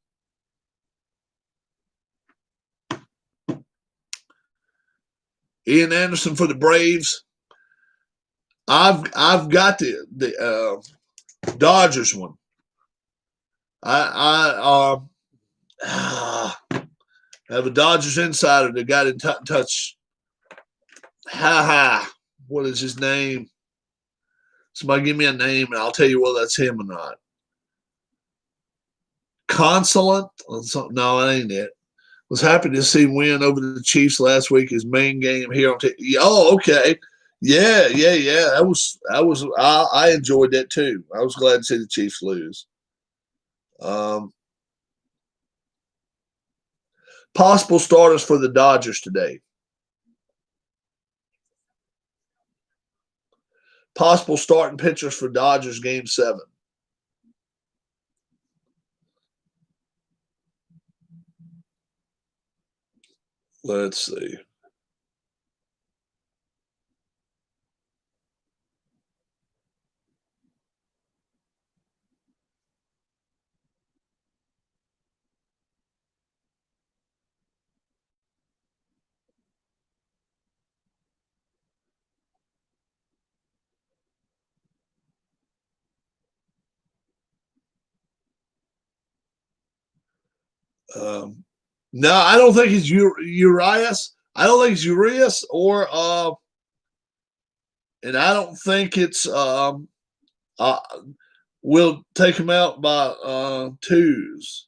Ian Anderson for the Braves. I've got the Dodgers one. I have a Dodgers insider that got in touch. What is his name? Somebody give me a name and I'll tell you whether that's him or not. Consulate? No, that ain't it. Was happy to see win over the Chiefs last week. His main game here on Oh, okay. Yeah. I enjoyed that too. I was glad to see the Chiefs lose. Possible starters for the Dodgers today. Possible starting pitchers for Dodgers game 7. Let's see. No, I don't think it's Urias. I don't think it's Urias or and I don't think it's uh, we'll take him out by twos.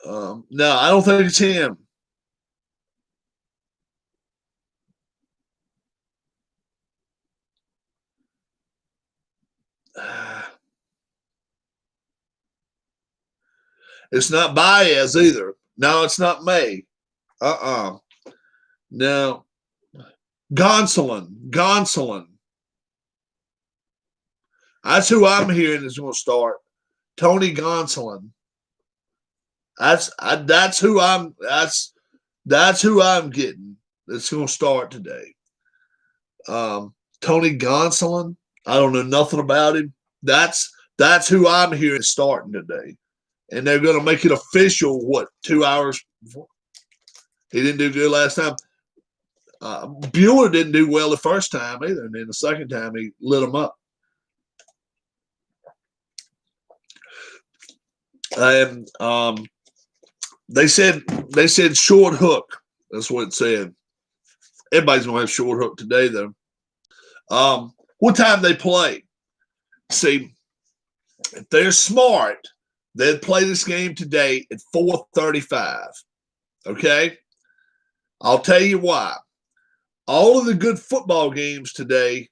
No, I don't think it's him. It's not Baez either. No, it's not May. No. Gonsolin. That's who I'm hearing is going to start. Tony Gonsolin. That's who I'm getting. That's going to start today. Tony Gonsolin. I don't know nothing about him. That's who I'm hearing starting today. And they're going to make it official, 2 hours before? He didn't do good last time. Bueller didn't do well the first time either. And then the second time, he lit him up. And they said short hook. That's what it said. Everybody's going to have short hook today, though. What time they play? See, if they're smart, they'd play this game today at 4:35. Okay? I'll tell you why. All of the good football games today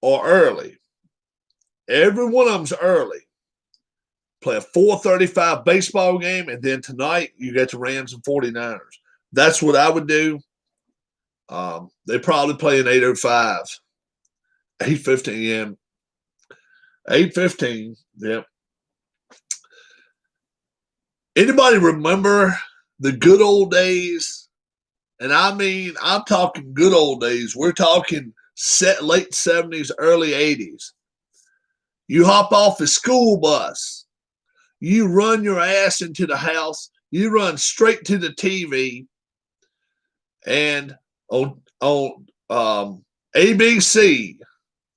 are early. Every one of them's early. Play a 4:35 baseball game, and then tonight you get the Rams and 49ers. That's what I would do. They probably play an 8:05. 8:15, yeah. 8:15, yep. Anybody remember the good old days? And I mean, I'm talking good old days. We're talking late 70s, early 80s. You hop off the school bus. You run your ass into the house. You run straight to the TV. And on ABC,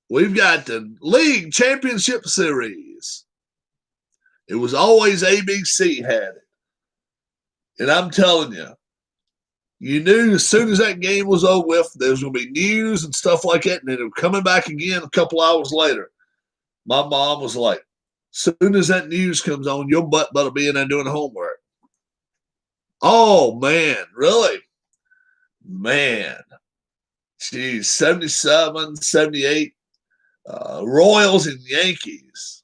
we've got the League Championship Series. It was always ABC had it. And I'm telling you, you knew as soon as that game was over with, there was going to be news and stuff like that, and then it was coming back again a couple hours later. My mom was like, as soon as that news comes on, your butt better be in there doing homework. Oh, man, really? Man. Geez, 77, 78. Royals and Yankees.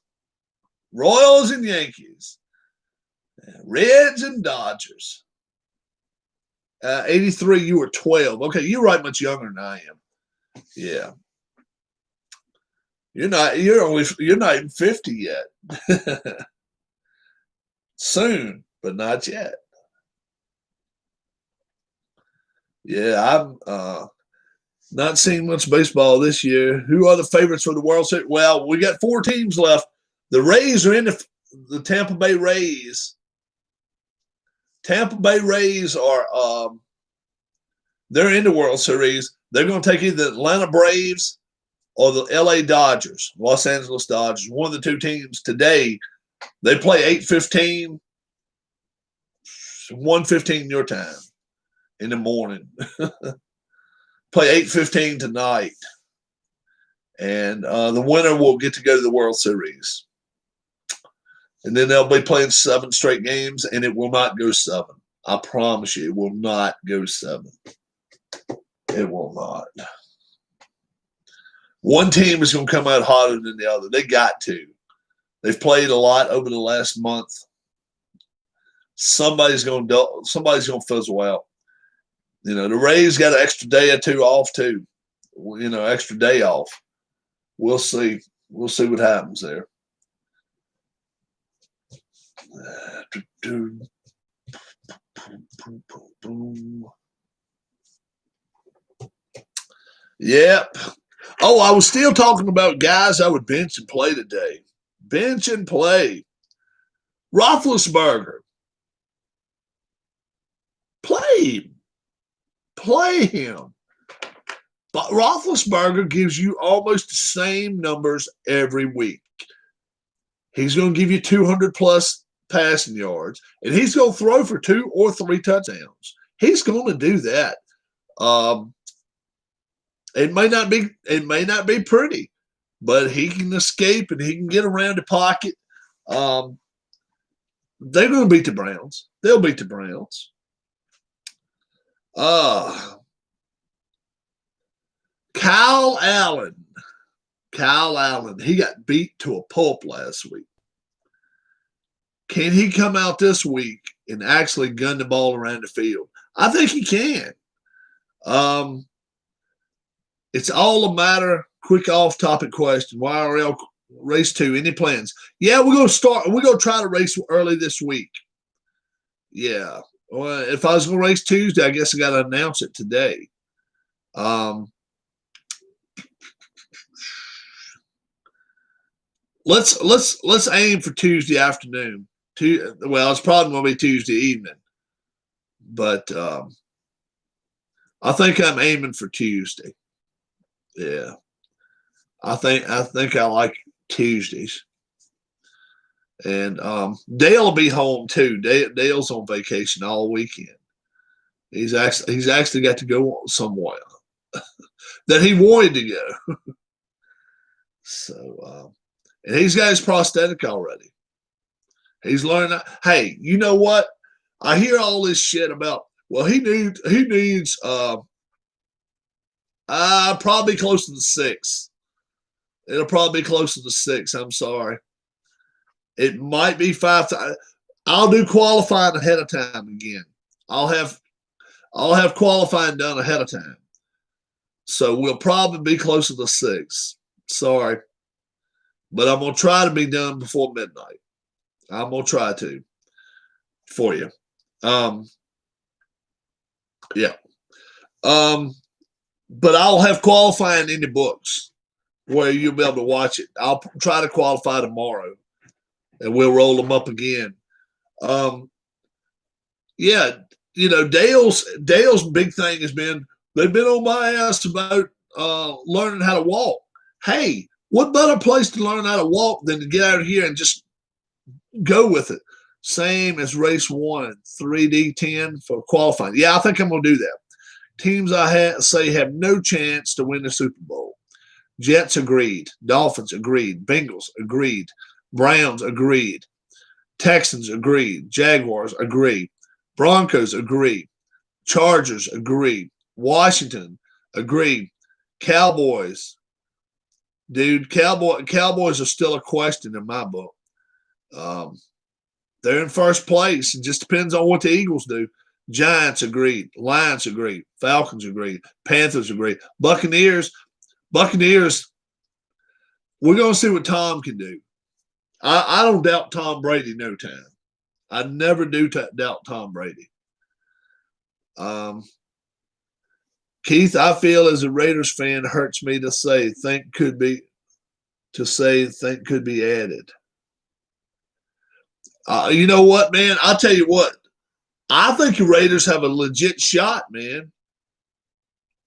Royals and Yankees. Reds and Dodgers. 83, you were 12. Okay, you're right much younger than I am. Yeah. You're not even 50 yet. Soon, but not yet. Yeah, I'm not seeing much baseball this year. Who are the favorites for the World Series? Well, we got 4 teams left. The Rays are in the Tampa Bay Rays. Tampa Bay Rays are they're in the World Series. They're going to take either the Atlanta Braves or the LA Dodgers, Los Angeles Dodgers. One of the two teams today. They play 8:15, 1:15 your time in the morning. Play 8:15 tonight. And the winner will get to go to the World Series. And then they'll be playing 7 straight games, and it will not go 7. I promise you, it will not go 7. It will not. One team is going to come out hotter than the other. They got to. They've played a lot over the last month. Somebody's going to fizzle out. You know, the Rays got an extra day or two off too. You know, extra day off. We'll see. We'll see what happens there. Yep. Oh, I was still talking about guys I would bench and play today. Bench and play. Roethlisberger. Play him. Play him. But Roethlisberger gives you almost the same numbers every week. He's going to give you 200 plus passing yards, and he's going to throw for 2 or 3 touchdowns. He's going to do that. It may not be pretty, but he can escape and he can get around the pocket. They're going to beat the Browns. They'll beat the Browns. Kyle Allen. He got beat to a pulp last week. Can he come out this week and actually gun the ball around the field? I think he can. It's all a matter. Quick off-topic question. YRL race 2. Any plans? Yeah, we're going to try to race early this week. Yeah. Well, if I was going to race Tuesday, I guess I got to announce it today. Let's aim for Tuesday afternoon. Well, it's probably going to be Tuesday evening, but I think I'm aiming for Tuesday. Yeah, I think I like Tuesdays, and Dale will be home too. Dale's on vacation all weekend. He's actually got to go somewhere that he wanted to go. So, and he's got his prosthetic already. He's learning. Hey, you know what? I hear all this shit about. Well, he needs probably close to the 6. It'll probably be close to the 6. I'm sorry. It might be 5. I'll do qualifying ahead of time again. I'll have qualifying done ahead of time. So we'll probably be close to the 6. Sorry. But I'm going to try to be done before midnight. I'm going to try to for you. Yeah. But I'll have qualifying in the books where you'll be able to watch it. I'll try to qualify tomorrow, and we'll roll them up again. Yeah, you know, Dale's big thing has been they've been on my ass about learning how to walk. Hey, what better place to learn how to walk than to get out of here and just go with it? Same as race 1, 3D10 for qualifying. Yeah, I think I'm going to do that. Teams I say have no chance to win the Super Bowl. Jets agreed. Dolphins agreed. Bengals agreed. Browns agreed. Texans agreed. Jaguars agreed. Broncos agreed. Chargers agreed. Washington agreed. Cowboys. Dude, Cowboys are still a question in my book. They're in first place. It just depends on what the Eagles do. Giants agreed. Lions agreed. Falcons agreed. Panthers agreed. Buccaneers, we're going to see what Tom can do. I don't doubt Tom Brady no time. I never do doubt Tom Brady. Keith, I feel as a Raiders fan, hurts me to say think could be added. You know what, man? I'll tell you what. I think the Raiders have a legit shot, man.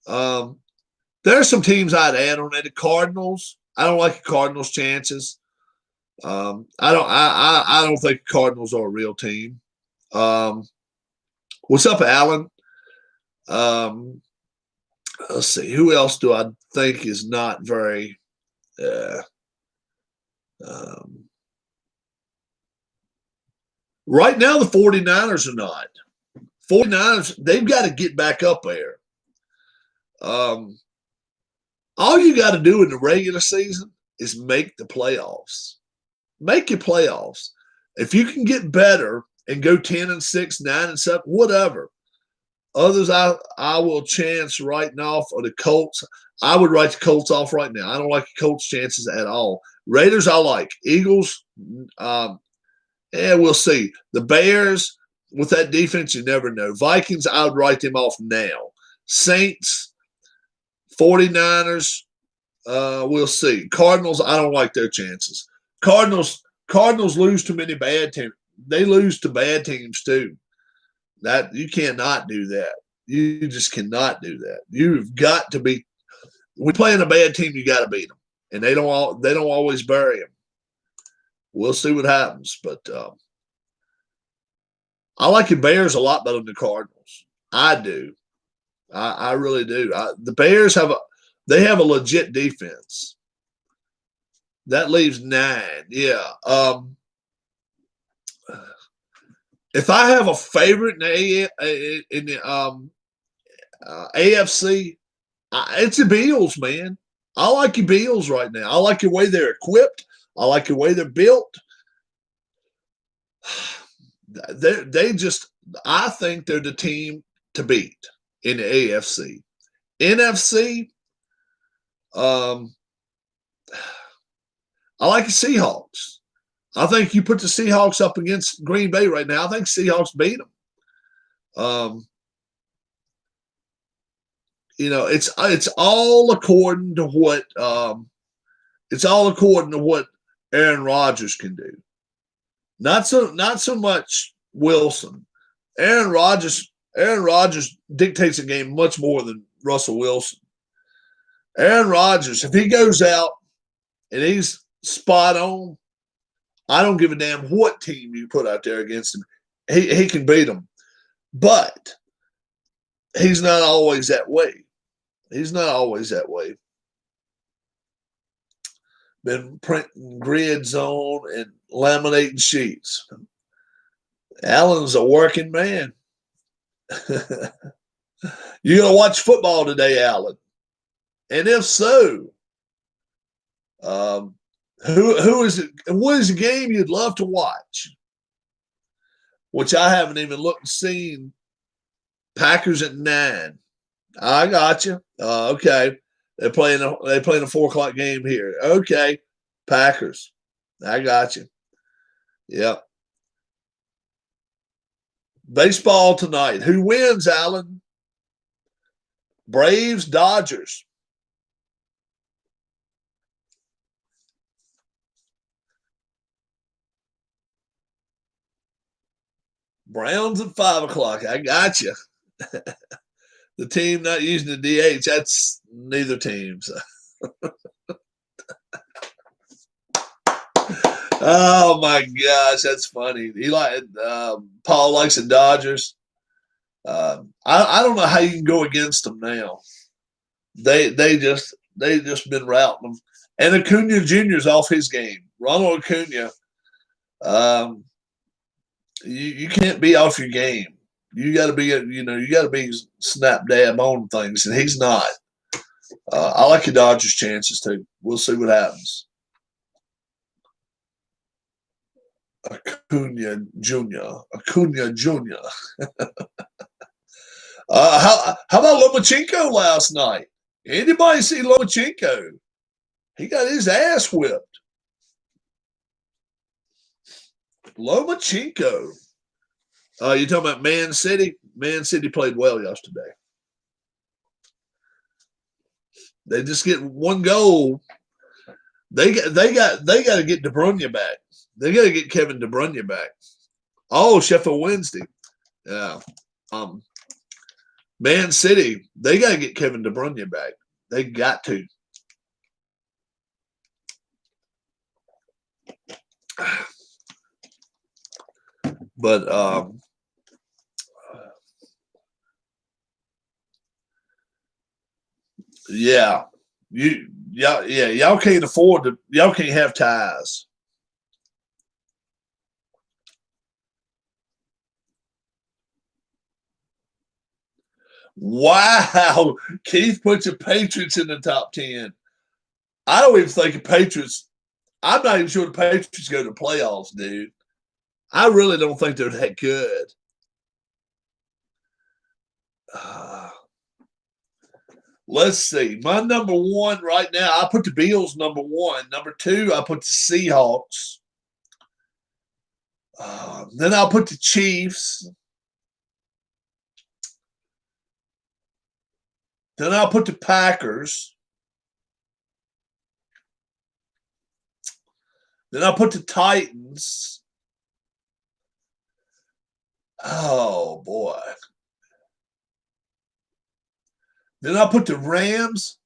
There are some teams I'd add on that. The Cardinals. I don't like the Cardinals' chances. I don't think the Cardinals are a real team. What's up, Alan? Let's see. Who else do I think is not very right now, the 49ers are not. 49ers, they've got to get back up there. All you got to do in the regular season is make the playoffs. Make your playoffs. If you can get better and go 10-6, 9-7, whatever. Others I will chance writing off, or the Colts. I would write the Colts off right now. I don't like the Colts' chances at all. Raiders I like. Eagles, we'll see. The Bears, with that defense, you never know. Vikings, I would write them off now. Saints, 49ers, we'll see. Cardinals, I don't like their chances. Cardinals lose too many bad teams. They lose to bad teams too. That you cannot do that. You just cannot do that. You've got to be. When playing a bad team, you got to beat them, and they don't always bury them. we'll see what happens. But I like the Bears a lot better than the Cardinals. I do. I really do. The Bears they have a legit defense. That leaves 9. Yeah. If I have a favorite in the AFC, it's the Bills, man. I like the Bills right now. I like the way they're equipped. I like the way they're built. I think they're the team to beat in the AFC. NFC, I like the Seahawks. I think you put the Seahawks up against Green Bay right now. I think Seahawks beat them. It's all according to what Aaron Rodgers can do. Not so much Wilson. Aaron Rodgers dictates a game much more than Russell Wilson. Aaron Rodgers, if he goes out and he's spot on, I don't give a damn what team you put out there against him. He can beat them. But he's not always that way. Been printing grids on and laminating sheets. Allen's a working man. You gonna watch football today, Allen? And if so, who is it? What is the game you'd love to watch? Which I haven't even looked and seen. Packers at 9. I got you. Okay, they're playing a 4:00 game here. Okay, Packers. I got you. Yep. Baseball tonight. Who wins, Allen? Braves, Dodgers. Browns at 5:00. I got you. The team not using the DH, that's neither team's. Oh my gosh, that's funny. Paul likes the Dodgers. I don't know how you can go against them now. They just been routing them. And Acuna Jr.'s off his game. Ronald Acuna. You can't be off your game. You got to be snap dab on things, and he's not. I like the Dodgers' chances too. We'll see what happens. Acuna Jr. How about Lomachenko last night? Anybody see Lomachenko? He got his ass whipped. Lomachenko. You talking about Man City? Man City played well yesterday. They just get one goal. They got to get De Bruyne back. They got to get Kevin De Bruyne back. Oh, Sheffield Wednesday. Yeah. Man City, they got to get Kevin De Bruyne back. They got to. But yeah, y'all can't afford to. Y'all can't have ties. Wow, Keith puts the Patriots in the top 10. I don't even think the Patriots. I'm not even sure the Patriots go to the playoffs, dude. I really don't think they're that good. Let's see. My number 1 right now, I put the Bills number 1. Number 2, I put the Seahawks. Then I'll put the Chiefs. Then I'll put the Packers. Then I'll put the Titans. Oh, boy. Then I'll put the Rams,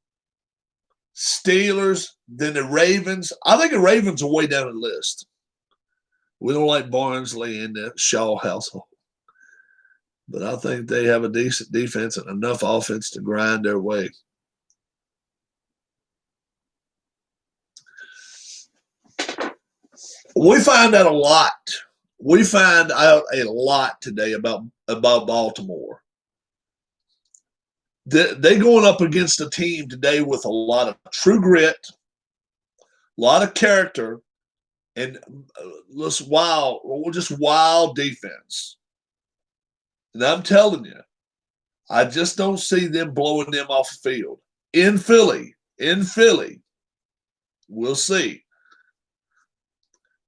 Steelers, then the Ravens. I think the Ravens are way down the list. We don't like Barnsley in the Shaw household. But I think they have a decent defense and enough offense to grind their way. We find out a lot. We find out a lot today about Baltimore. They're going up against a team today with a lot of true grit, a lot of character, and just wild defense. And I'm telling you, I just don't see them blowing them off the field. In Philly, we'll see.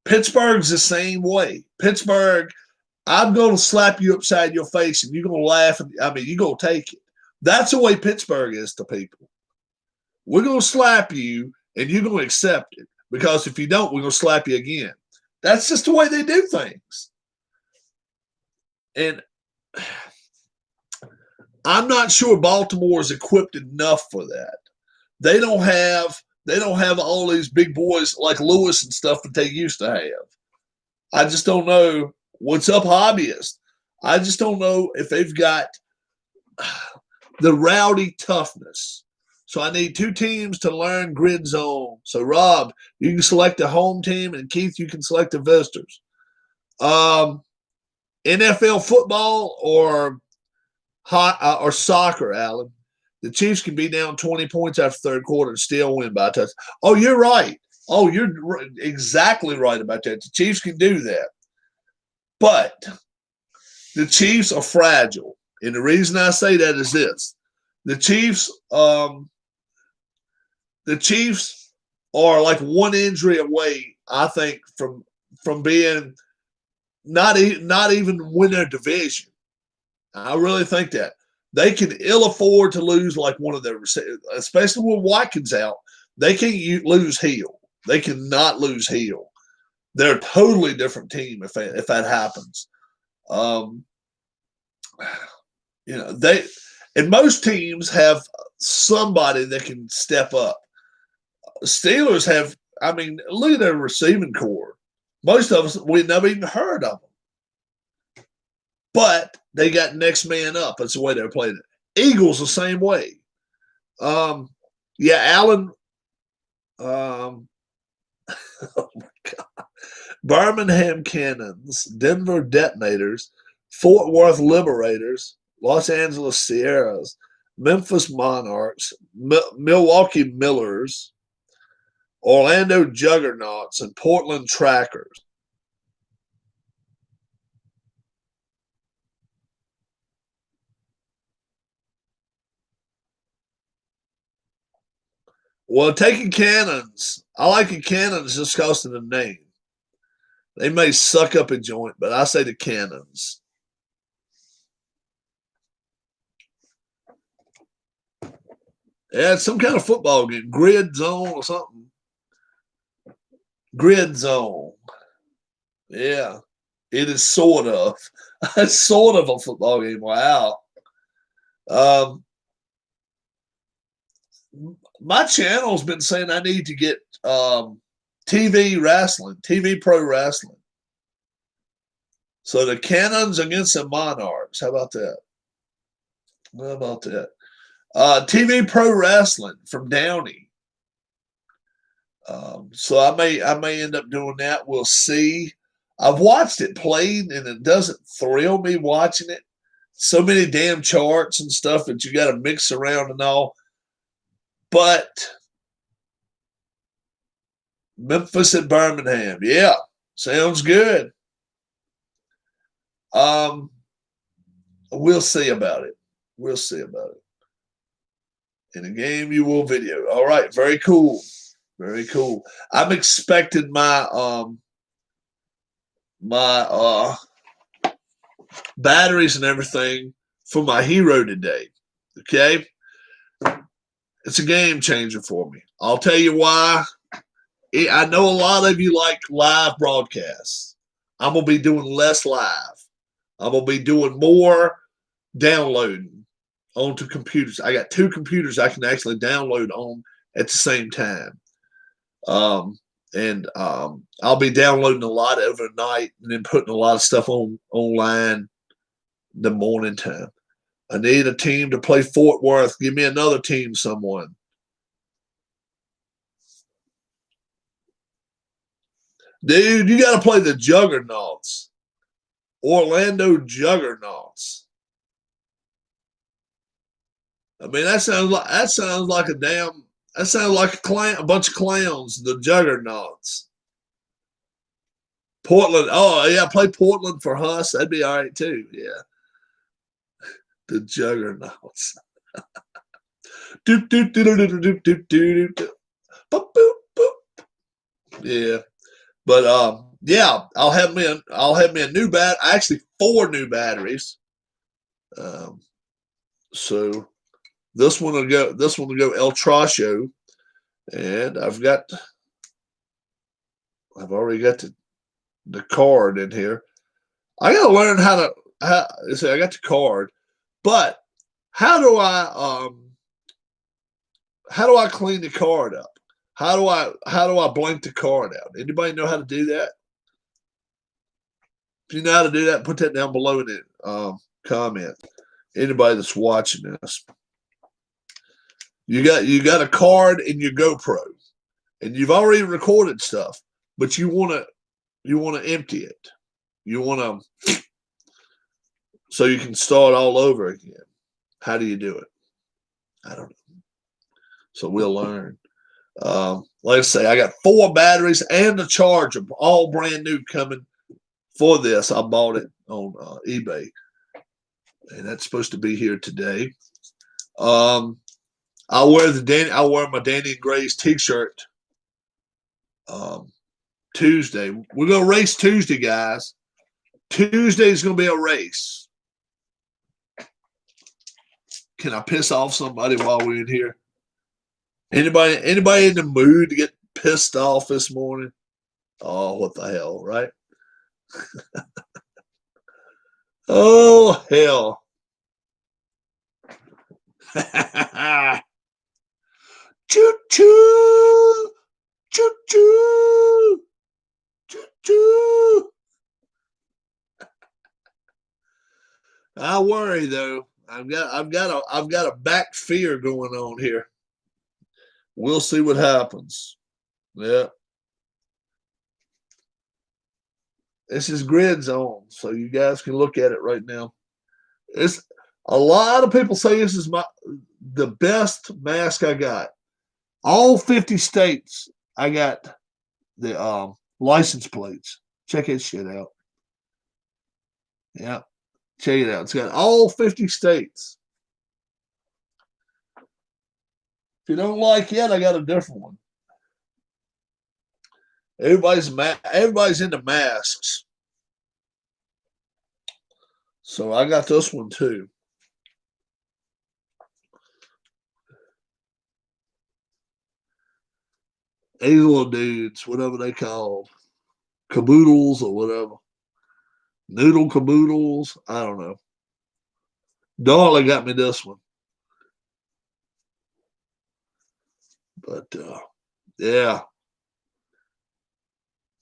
Pittsburgh's the same way. Pittsburgh, I'm going to slap you upside your face and you're going to laugh. You're going to take it. That's the way Pittsburgh is to people. We're going to slap you and you're going to accept it. Because if you don't, we're going to slap you again. That's just the way they do things. And I'm not sure Baltimore is equipped enough for that. They don't have all these big boys like Lewis and stuff that they used to have. I just don't know what's up, hobbyists. I just don't know if they've got the rowdy toughness. So I need two teams to learn grid zone. So Rob, you can select the home team, and Keith, you can select the visitors. NFL football or soccer, Alan. The Chiefs can be down 20 points after third quarter and still win by a touchdown. Oh, you're right. Oh, you're exactly right about that. The Chiefs can do that. But the Chiefs are fragile. And the reason I say that is this. The Chiefs are like one injury away, I think, from being not even win their division. I really think that. They can ill afford to lose like one of their receivers, especially with Watkins out. They can't lose Hill. They cannot lose Hill. They're a totally different team if that happens. And most teams have somebody that can step up. Steelers have, look at their receiving core. Most of us, we never even heard of them. But they got next man up. That's the way they're playing it. Eagles the same way. Allen. Oh my God. Birmingham Cannons, Denver Detonators, Fort Worth Liberators, Los Angeles Sierras, Memphis Monarchs, Milwaukee Millers, Orlando Juggernauts, and Portland Trackers. Well, taking Cannons, I like the Cannons just because of the name. They may suck up a joint, but I say the Cannons. Yeah, it's some kind of football game. Grid zone or something. Grid zone. Yeah, it is sort of. It's sort of a football game. Wow. My channel's been saying I need to get TV wrestling, TV pro wrestling. So the Cannons against the Monarchs. How about that? TV pro wrestling from Downey. So I may end up doing that. We'll see. I've watched it played, and it doesn't thrill me watching it. So many damn charts and stuff that you got to mix around and all. But Memphis and Birmingham, yeah, sounds good. We'll see about it. In a game, you will video. All right, very cool. I'm expecting my batteries and everything for my hero today. Okay. It's a game changer for me. I'll tell you why. I know a lot of you like live broadcasts. I'm going to be doing less live. I'm going to be doing more downloading onto computers. I got 2 computers I can actually download on at the same time. And and I'll be downloading a lot overnight and then putting a lot of stuff online the morning time. I need a team to play Fort Worth. Give me another team, someone. Dude, you got to play the Juggernauts. Orlando Juggernauts. I mean, that sounds like a bunch of clowns. The Juggernauts. Portland. Oh yeah, play Portland for Huss. That'd be all right too. Yeah. The Juggernauts. Yeah. But yeah, I'll have me a new bat. Actually, 4 new batteries. So this one will go El Tracho, and I've already got the card in here. I gotta learn how to I got the card, but how do I clean the card up? How do I blank the card out? Anybody know how to do that? If you know how to do that, put that down below in the comment. Anybody that's watching this, you got a card in your GoPro, and you've already recorded stuff, but you want to empty it. You want to so you can start all over again. How do you do it? I don't know. So we'll learn. Like I say, I got 4 batteries and a charger, all brand new coming for this. I bought it on eBay, and that's supposed to be here today. I'll wear my Danny and Gray's t-shirt Tuesday. We're gonna race Tuesday, guys. Tuesday is gonna be a race. Can I piss off somebody while we're in here? Anybody in the mood to get pissed off this morning? Oh, what the hell, right? Oh, hell. Choo-choo! Choo-choo! Choo-choo! I worry though. I've got a back fear going on here. We'll see what happens. Yeah. This is Grid Zone, so you guys can look at it right now. It's a lot of people say this is the best mask I got. All 50 states, I got the license plates. Check that shit out. Yeah, check it out. It's got all 50 states. If you don't like it, I got a different one. Everybody's into masks. So I got this one too. These little dudes, whatever they called, caboodles or whatever. Noodle caboodles. I don't know. Darla got me this one. But yeah,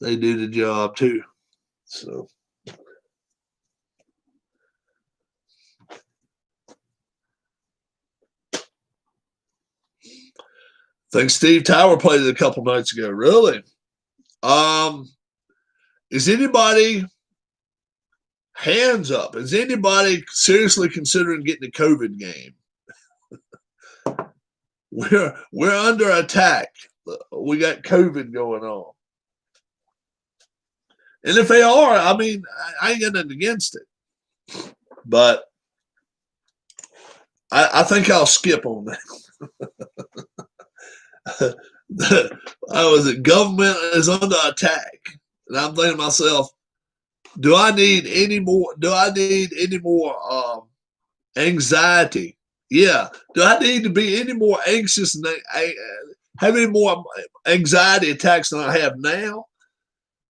they do the job too. So I think Steve Tower played it a couple nights ago. Really? Is anybody hands up? Is anybody seriously considering getting a COVID game? We're under attack. We got COVID going on. And if they are, I mean, I ain't got nothing against it. But I think I'll skip on that. Government is under attack. And I'm thinking to myself, do I need any more anxiety? Yeah. Do I need to be any more anxious and have any more anxiety attacks than I have now?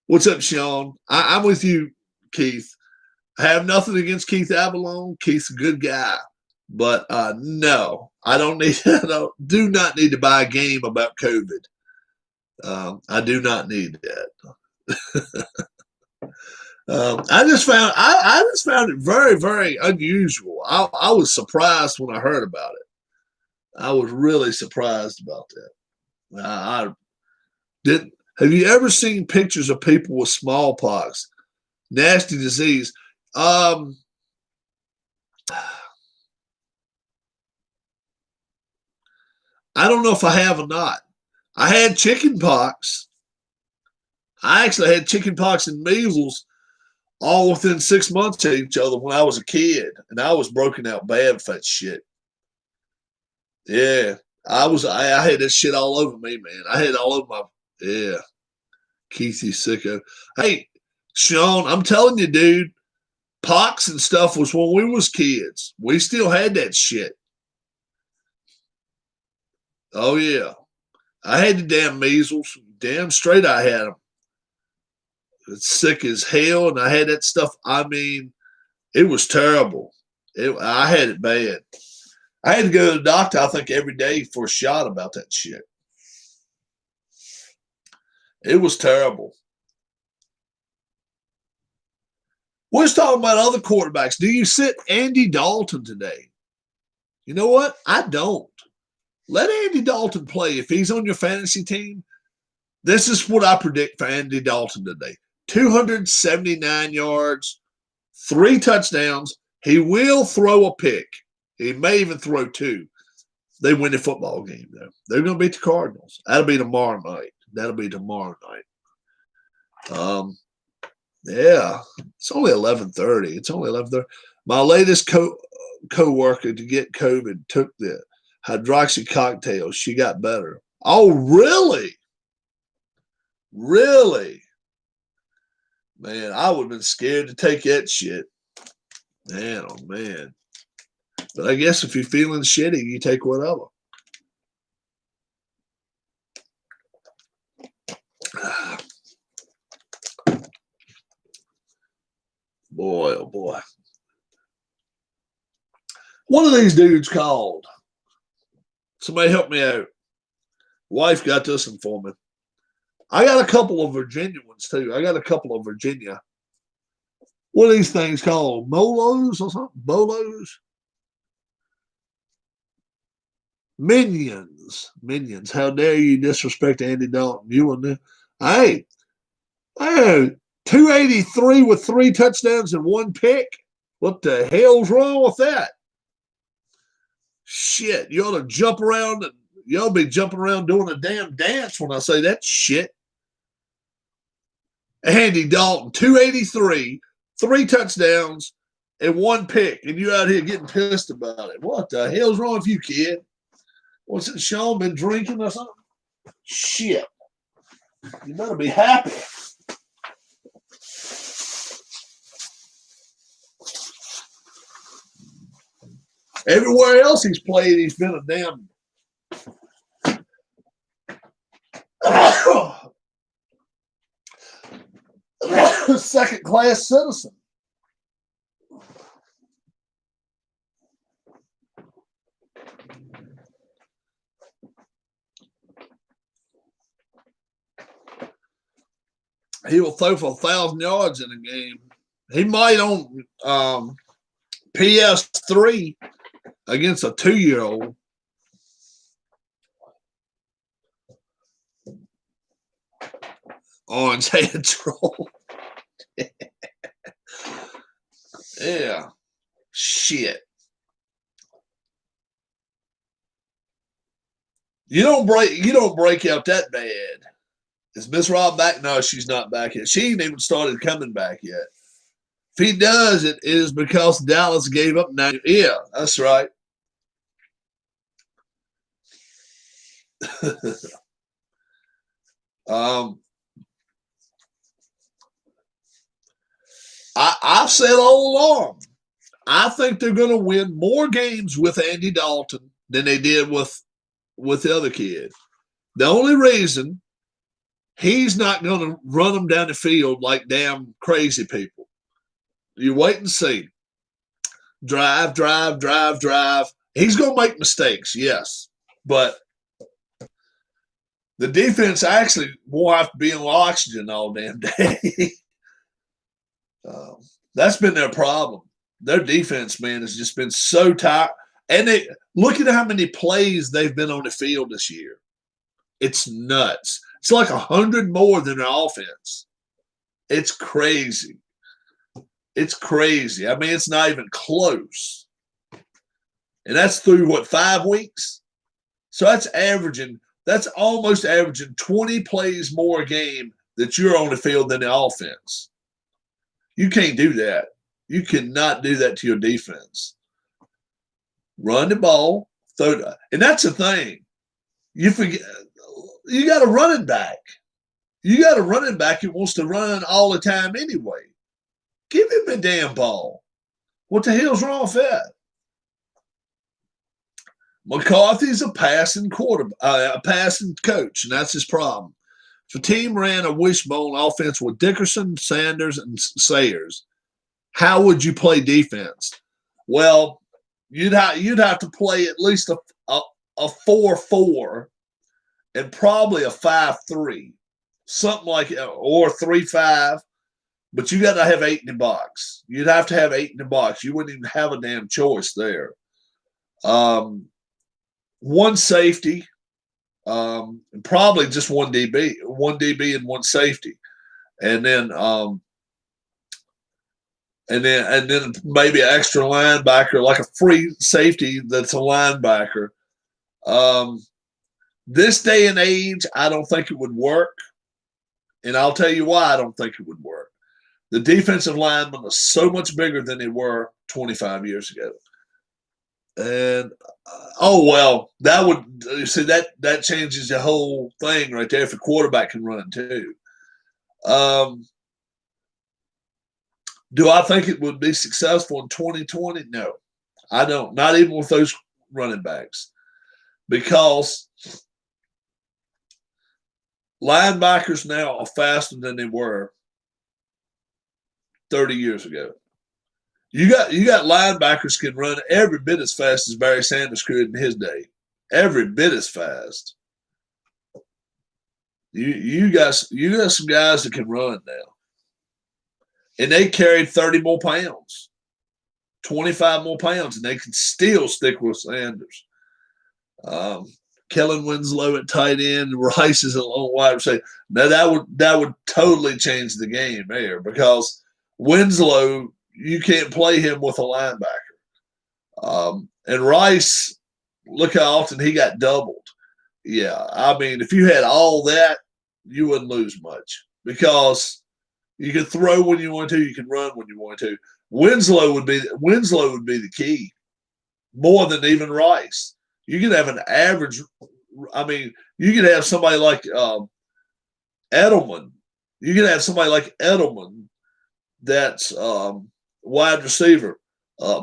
What's up, Sean? I'm with you, Keith. I have nothing against Keith Avalon. Keith's a good guy. But no, I don't need do not need to buy a game about COVID. I do not need that. I just found it very, very unusual. I was surprised when I heard about it. I was really surprised about that. I didn't. Have you ever seen pictures of people with smallpox? Nasty disease. Um, I don't know if I have or not. I had chicken pox. I actually had chicken pox and measles all within 6 months of each other when I was a kid, and I was broken out bad for that shit. Yeah, I had that shit all over me, man. I had it all over my. Yeah, Keithy sicko. Hey, Sean, I'm telling you, dude, pox and stuff was when we was kids. We still had that shit. Oh yeah, I had the damn measles. Damn straight, I had them. It's sick as hell, and I had that stuff. I mean, it was terrible. I had it bad. I had to go to the doctor, I think, every day for a shot about that shit. It was terrible. We're just talking about other quarterbacks. Do you sit Andy Dalton today? You know what? I don't. Let Andy Dalton play. If he's on your fantasy team, this is what I predict for Andy Dalton today: 279 yards, 3 touchdowns. He will throw a pick. He may even throw two. They win the football game, though. They're going to beat the Cardinals. That'll be tomorrow night. Yeah, it's only 11:30. It's only 11:30. My latest co-worker to get COVID took the hydroxy cocktail. She got better. Oh, really? Really? Man, I would have been scared to take that shit. Man, oh man. But I guess if you're feeling shitty, you take whatever. Boy, oh boy. One of these dudes called. Somebody help me out. Wife got this one for me. I got a couple of Virginia ones too. I got a couple of Virginia. What are these things called? Molos or something? Bolos? Minions. Minions. How dare you disrespect Andy Dalton? You and them. Hey, hey, 283 with 3 touchdowns and 1 pick. What the hell's wrong with that? Shit, you ought to jump around. You ought to be jumping around doing a damn dance when I say that shit. Andy Dalton, 283, 3 touchdowns, and 1 pick, and you out here getting pissed about it. What the hell's wrong with you, kid? What's it, Sean, been drinking or something? Shit. You better be happy. Everywhere else he's played, he's been a damn second-class citizen. He will throw for 1,000 yards in a game. He might on PS3 against a 2-year-old. Orange head troll. Yeah. Shit. You don't break out that bad. Is Miss Rob back? No, she's not back yet. She ain't even started coming back yet. If he does, it is because Dallas gave up 9. Yeah, that's right. I've said all along, I think they're going to win more games with Andy Dalton than they did with the other kid. The only reason he's not going to run them down the field like damn crazy people. You wait and see. Drive. He's going to make mistakes, yes. But The defense actually won't have to be on oxygen all damn day. um, that's been their problem. Their defense, man, has just been so tight. And look at how many plays they've been on the field this year. It's nuts. It's like 100 more than their offense. It's crazy. It's crazy. I mean, it's not even close. And that's through, what, 5 weeks? So that's almost averaging 20 plays more a game that you're on the field than the offense. You can't do that. You cannot do that to your defense. Run the ball, and that's the thing. You forget, you got a running back. You got a running back who wants to run all the time anyway. Give him a damn ball. What the hell's wrong with that? McCarthy's a passing a passing coach, and that's his problem. If a team ran a wishbone offense with Dickerson, Sanders, and Sayers, how would you play defense? Well, you'd have to play at least a 4-4 and probably a 5-3, something like, or 3-5. But you got to have 8 in the box. You'd have to have 8 in the box. You wouldn't even have a damn choice there. One safety, and probably just one DB and one safety, and then maybe an extra linebacker, like a free safety that's a linebacker. This day and age, I don't think it would work, and I'll tell you why I don't think it would work. The defensive linemen are so much bigger than they were 25 years ago. And that would see that changes the whole thing right there. If a quarterback can run too, do I think it would be successful in 2020? No, I don't. Not even with those running backs, because linebackers now are faster than they were 30 years ago. You got linebackers can run every bit as fast as Barry Sanders could in his day. Every bit as fast. You got some guys that can run now. And they carried 30 more pounds, 25 more pounds, and they can still stick with Sanders. Kellen Winslow at tight end, Rice is a long wide receiver. Now that would totally change the game there, because Winslow, you can't play him with a linebacker. And Rice, look how often he got doubled. Yeah, I mean, if you had all that, you wouldn't lose much, because you can throw when you want to, you can run when you want to. Winslow would be the key, more than even Rice. You could have an average. I mean, you could have somebody like Edelman. You could have somebody like Edelman that's wide receiver,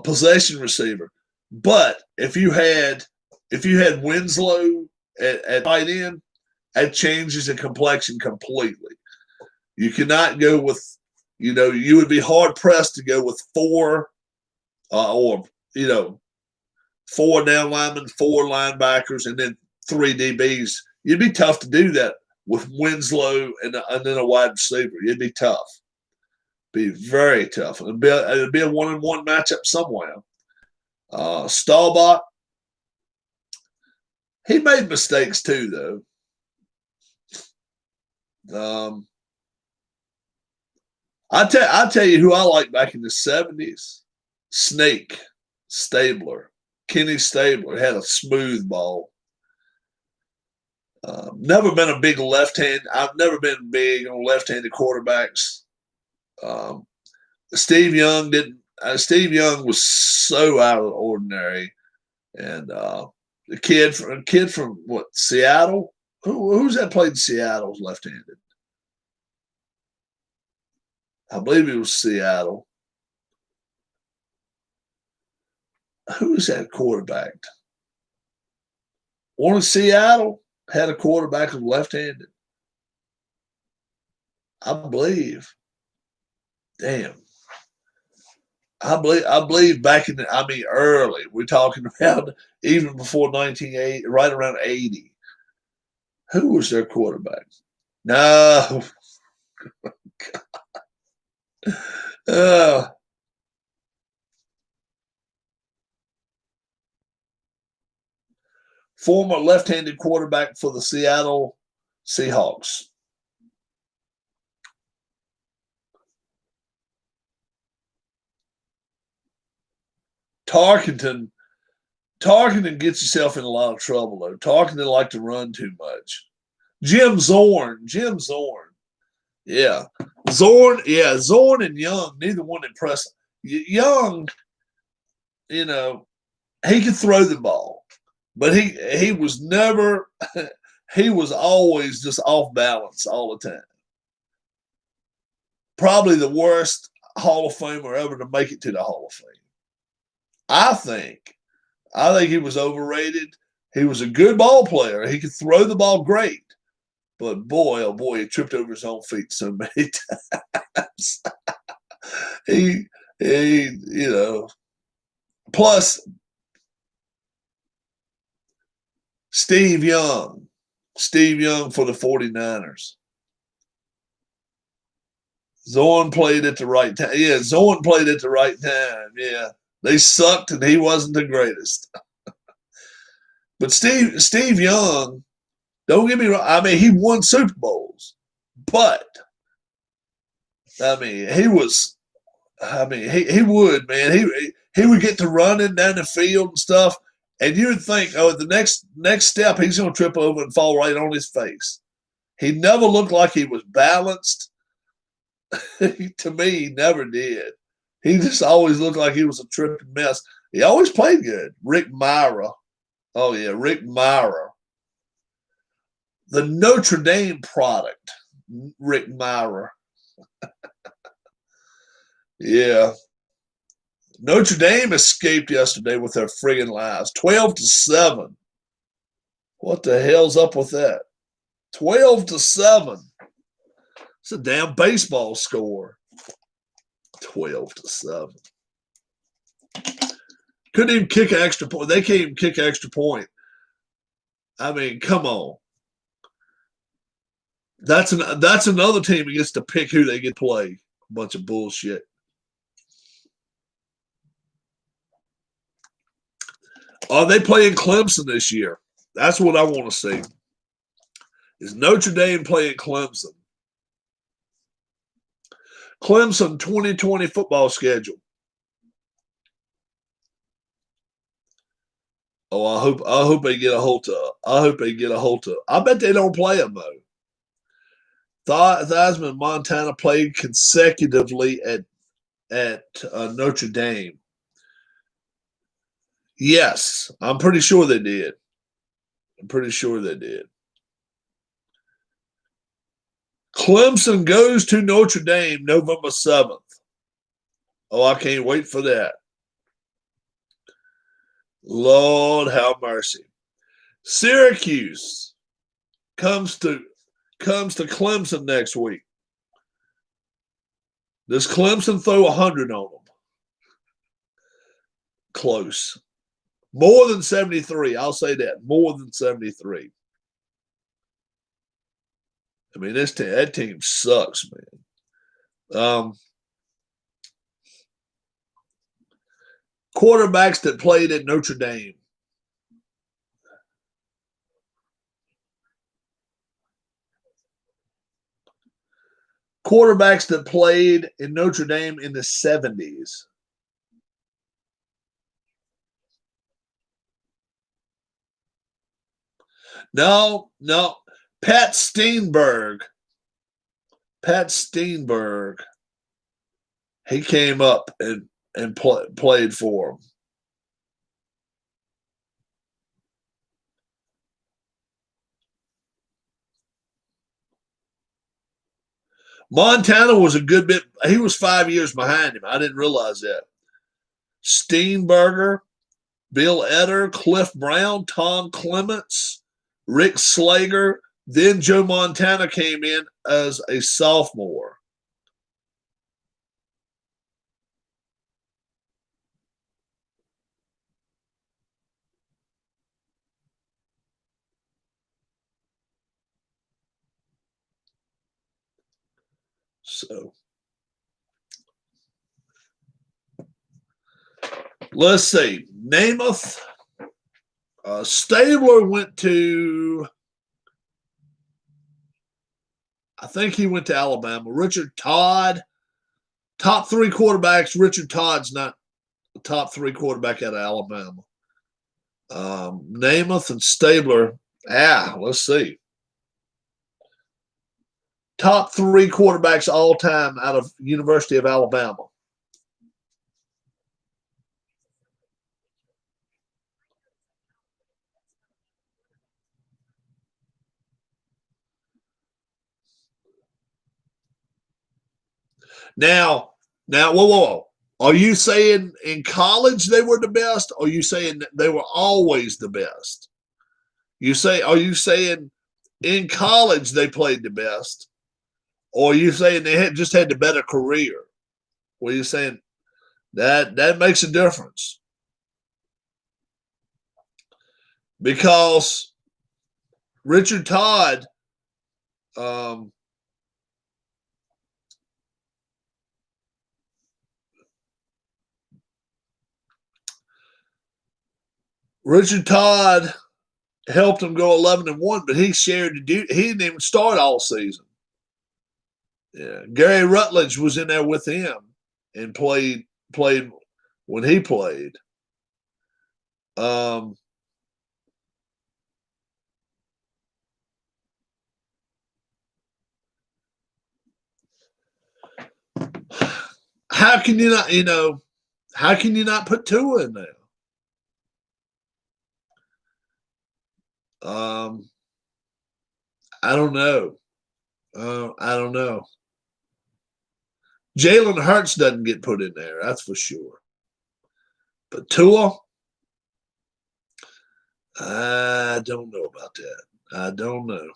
possession receiver. But if you had Winslow at tight end, that changes the complexion completely. You cannot go with, you would be hard pressed to go with 4 or 4 down linemen, 4 linebackers, and then 3 DBs. You'd be tough to do that with Winslow and then a wide receiver. It'd be tough. Be very tough. It'd be a 1-on-1 matchup somewhere. Staubach, he made mistakes too, though. I tell you who I liked back in the 70s. Snake Stabler. Kenny Stabler had a smooth ball. Never been a big left-hand. I've never been big on left-handed quarterbacks. Steve Young didn't. Steve Young was so out of the ordinary, and the kid from what, Seattle? Who's that played in Seattle was left-handed? I believe it was Seattle. Who was that quarterback? One in Seattle had a quarterback who was left-handed. I believe. Damn. I believe back in early. We're talking about even before 1980, right around 80. Who was their quarterback? No. Uh, Former left-handed quarterback for the Seattle Seahawks. Tarkenton gets yourself in a lot of trouble, though. Tarkenton liked to run too much. Jim Zorn. Yeah. Zorn and Young, neither one impressed. Young, he could throw the ball, but he was never he was always just off balance all the time. Probably the worst Hall of Famer ever to make it to the Hall of Fame. I think he was overrated. He was a good ball player. He could throw the ball great. But boy, oh boy, he tripped over his own feet so many times. he, plus Steve Young for the 49ers. Zorn played at the right time. Yeah, Zorn played at the right time. Yeah, they sucked and he wasn't the greatest. But Steve Young, don't get me wrong. I mean, he won Super Bowls, but I mean, he was. I mean, he would, man. He would get to running down the field and stuff, and you would think, oh, the next step, he's going to trip over and fall right on his face. He never looked like he was balanced. To me, he never did. He just always looked like he was a tripping mess. He always played good. Rick Mira. Oh, yeah, Rick Mira. The Notre Dame product, Rick Mira. Yeah. Notre Dame escaped yesterday with their friggin' lives. 12-7. What the hell's up with that? 12-7. It's a damn baseball score. 12-7. Couldn't even kick an extra point. They can't even kick an extra point. I mean, come on. That's another team that gets to pick who they get to play. A bunch of bullshit. Are they playing Clemson this year? That's what I want to see. Is Notre Dame playing Clemson? Clemson 2020 football schedule. Oh, I hope they get a hold of. I bet they don't play them though. Theismann, Montana played consecutively at Notre Dame. Yes, I'm pretty sure they did. Clemson goes to Notre Dame November 7th. Oh, I can't wait for that. Lord have mercy. Syracuse comes to Clemson next week. Does Clemson throw 100 on them? Close. More than 73. I'll say that. More than 73. I mean, that team sucks, man. Quarterbacks that played at Notre Dame. Quarterbacks that played in Notre Dame in the 70s. No. Pat Steenberg. He came up and played for him. Montana was a good bit. He was 5 years behind him. I didn't realize that. Steenberger, Bill Eder, Cliff Brown, Tom Clements, Rick Slager. Then Joe Montana came in as a sophomore. So let's see. Namath. Stabler went to, I think he went to Alabama. Richard Todd, top three quarterbacks. Richard Todd's not the top three quarterback out of Alabama. Namath and Stabler. Let's see. Top three quarterbacks all time out of University of Alabama. Now, whoa. Are you saying in college they were the best? Or are you saying they were always the best? Are you saying in college they played the best? Or are you saying they just had the better career? What are you saying? That makes a difference. Because Richard Todd, Richard Todd helped him go 11-1, but he shared the duty. He didn't even start all season. Yeah, Gary Rutledge was in there with him and played when he played. How can you not? How can you not put Tua in there? I don't know. I don't know. Jalen Hurts doesn't get put in there, that's for sure. But Tua, I don't know about that. I don't know.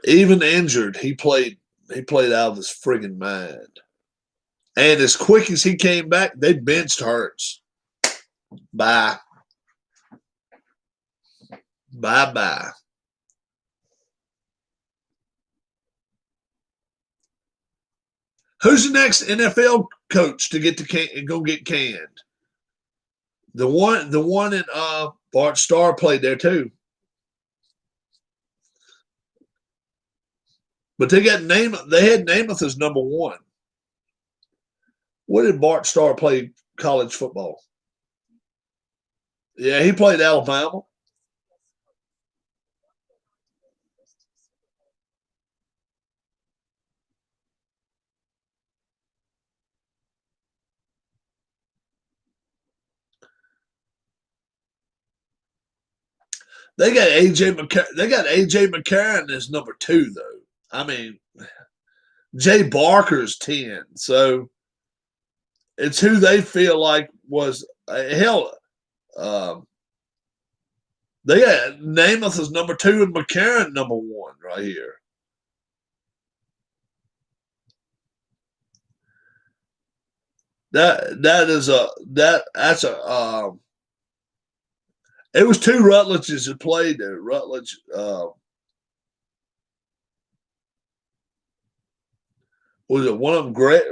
Even injured, he played out of his friggin' mind. And as quick as he came back, they benched Hurts. Bye. Bye-bye. Who's the next NFL coach to get go get canned? The one in Bart Starr played there too. But they had Namath as number one. Where did Bart Starr play college football? Yeah, he played Alabama. They got AJ McCarron as number 2 though. I mean, Jay Barker's 10. So it's who they feel like was hell. They got Namath as number 2 and McCarron number 1 right here. That's a it was 2 Rutledges that played there. Rutledge was it one of them? Greg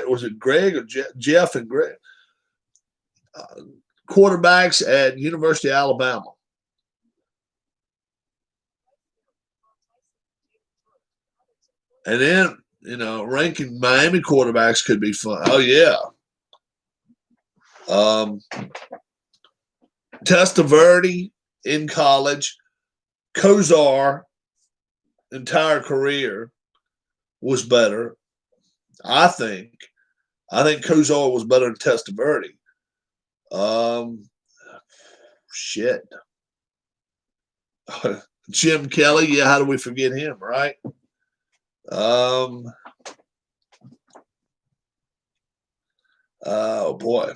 was it Greg or Jeff and Greg? Quarterbacks at University of Alabama. And then, ranking Miami quarterbacks could be fun. Oh, yeah. Testaverde in college, Kosar entire career was better. I think Kosar was better than Testaverde. Shit. Jim Kelly, yeah, how do we forget him, right? Oh boy.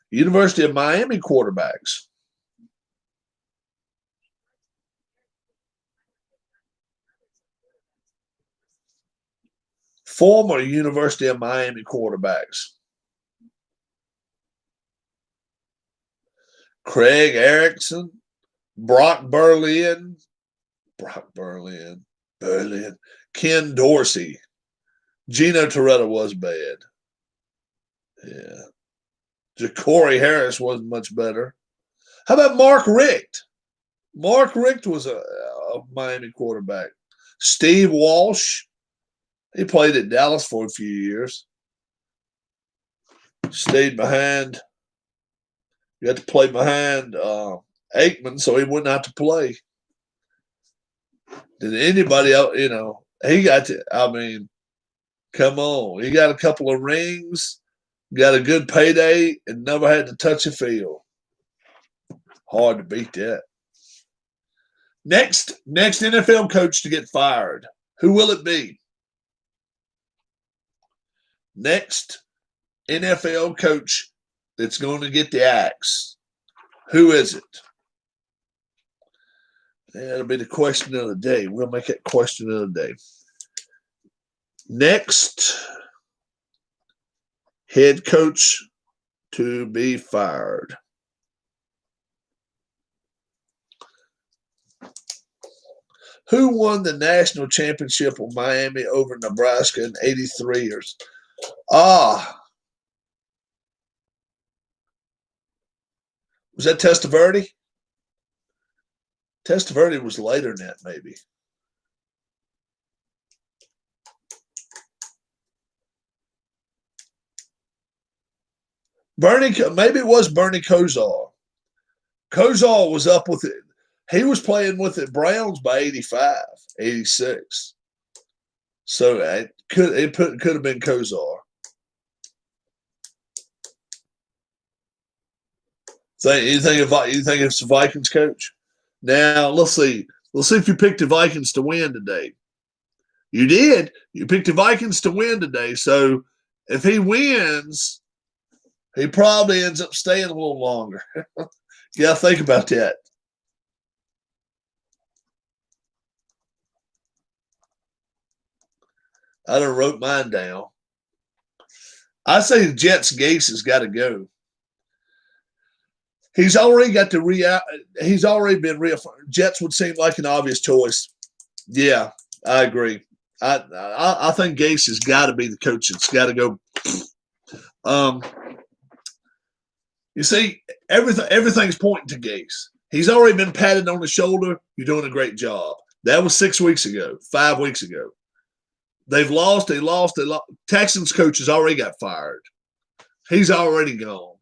University of Miami quarterbacks. Former University of Miami quarterbacks. Craig Erickson, Brock Berlin, Ken Dorsey. Gino Torretta was bad. Yeah. Ja'Cory Harris wasn't much better. How about Mark Richt? Mark Richt was a Miami quarterback. Steve Walsh, he played at Dallas for a few years. Stayed behind. You had to play behind Aikman, so he wouldn't have to play. Did anybody else, he got to, come on. He got a couple of rings, got a good payday, and never had to touch a field. Hard to beat that. Next NFL coach to get fired. Who will it be? Next NFL coach that's going to get the axe. Who is it? That'll be the question of the day. We'll make it question of the day. Next head coach to be fired. Who won the national championship with Miami over Nebraska in 83 years? Was that Testaverde? Testaverde was later than that, maybe. Maybe it was Bernie Kosar. Kosar was up with it. He was playing with the Browns by 85, 86. So it could have been Kosar. You think it's the Vikings coach? Now let's see. Let's see if you picked the Vikings to win today. You did. You picked the Vikings to win today. So if he wins, he probably ends up staying a little longer. Yeah, think about that. I done wrote mine down. I say the Jets Gase has got to go. He's already been reaffirmed. Jets would seem like an obvious choice. Yeah, I agree. I think Gase has got to be the coach. It's got to go. You see, everything's pointing to Gase. He's already been patted on the shoulder. You're doing a great job. That was 6 weeks ago, 5 weeks ago. They've lost. They lost. Texans coach has already got fired. He's already gone.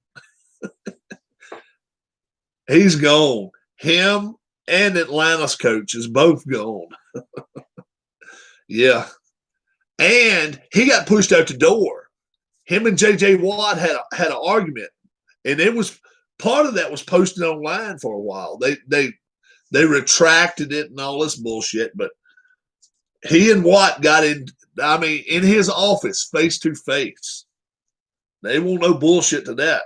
He's gone. Him and Atlanta's coach is both gone. Yeah. And he got pushed out the door. Him and J.J. Watt had an argument. And it was part of that was posted online for a while. They retracted it and all this bullshit, but he and Watt got in his office face to face. They won't no bullshit to that.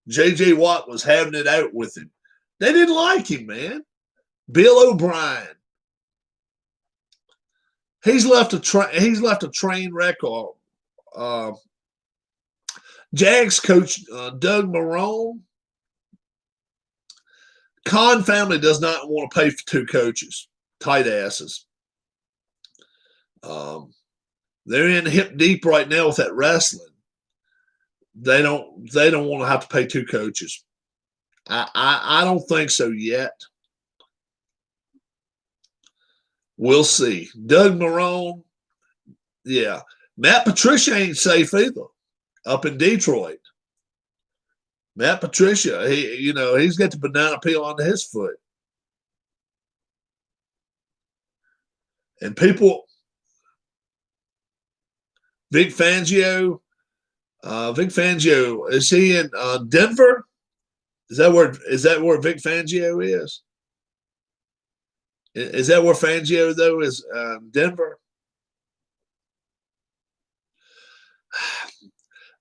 J.J. Watt was having it out with him. They didn't like him, man. Bill O'Brien. He's left a train wreck. Jags coach Doug Marrone. Khan family does not want to pay for two coaches. Tight asses. They're in hip deep right now with that wrestling. They don't want to have to pay two coaches. I don't think so yet. We'll see. Doug Marrone, yeah. Matt Patricia ain't safe either. Up in Detroit. Matt Patricia, he's got the banana peel on his foot. And people, Vic Fangio, is he in Denver? Is that where Vic Fangio is? Is that where Fangio though is? Denver.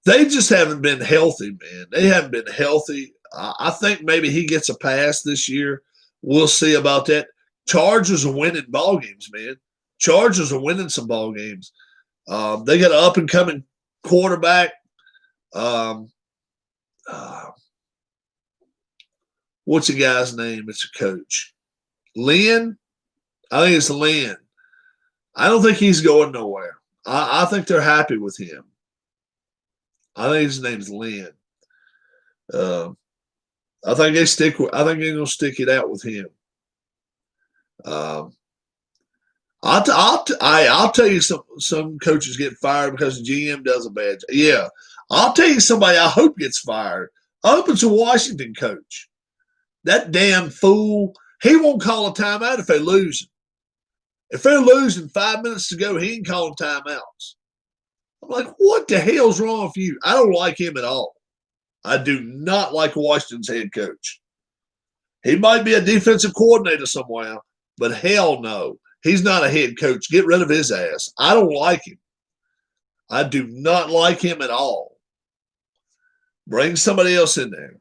They just haven't been healthy, man. They haven't been healthy. I think maybe he gets a pass this year. We'll see about that. Chargers are winning ball games, man. Chargers are winning some ball games. They got an up-and-coming quarterback. Um, what's the guy's name? It's a coach. Lynn? I think it's Lynn. I don't think he's going nowhere. I think they're happy with him. I think his name's Lynn. I think they stick with. I think they're gonna stick it out with him. I'll tell you some coaches get fired because the GM does a bad job. Yeah, I'll tell you somebody I hope gets fired. I hope it's a Washington coach. That damn fool. He won't call a timeout if they lose. If they're losing 5 minutes to go, he ain't calling timeouts. I'm like, what the hell's wrong with you? I don't like him at all. I do not like Washington's head coach. He might be a defensive coordinator somewhere, but hell no. He's not a head coach. Get rid of his ass. I don't like him. I do not like him at all. Bring somebody else in there.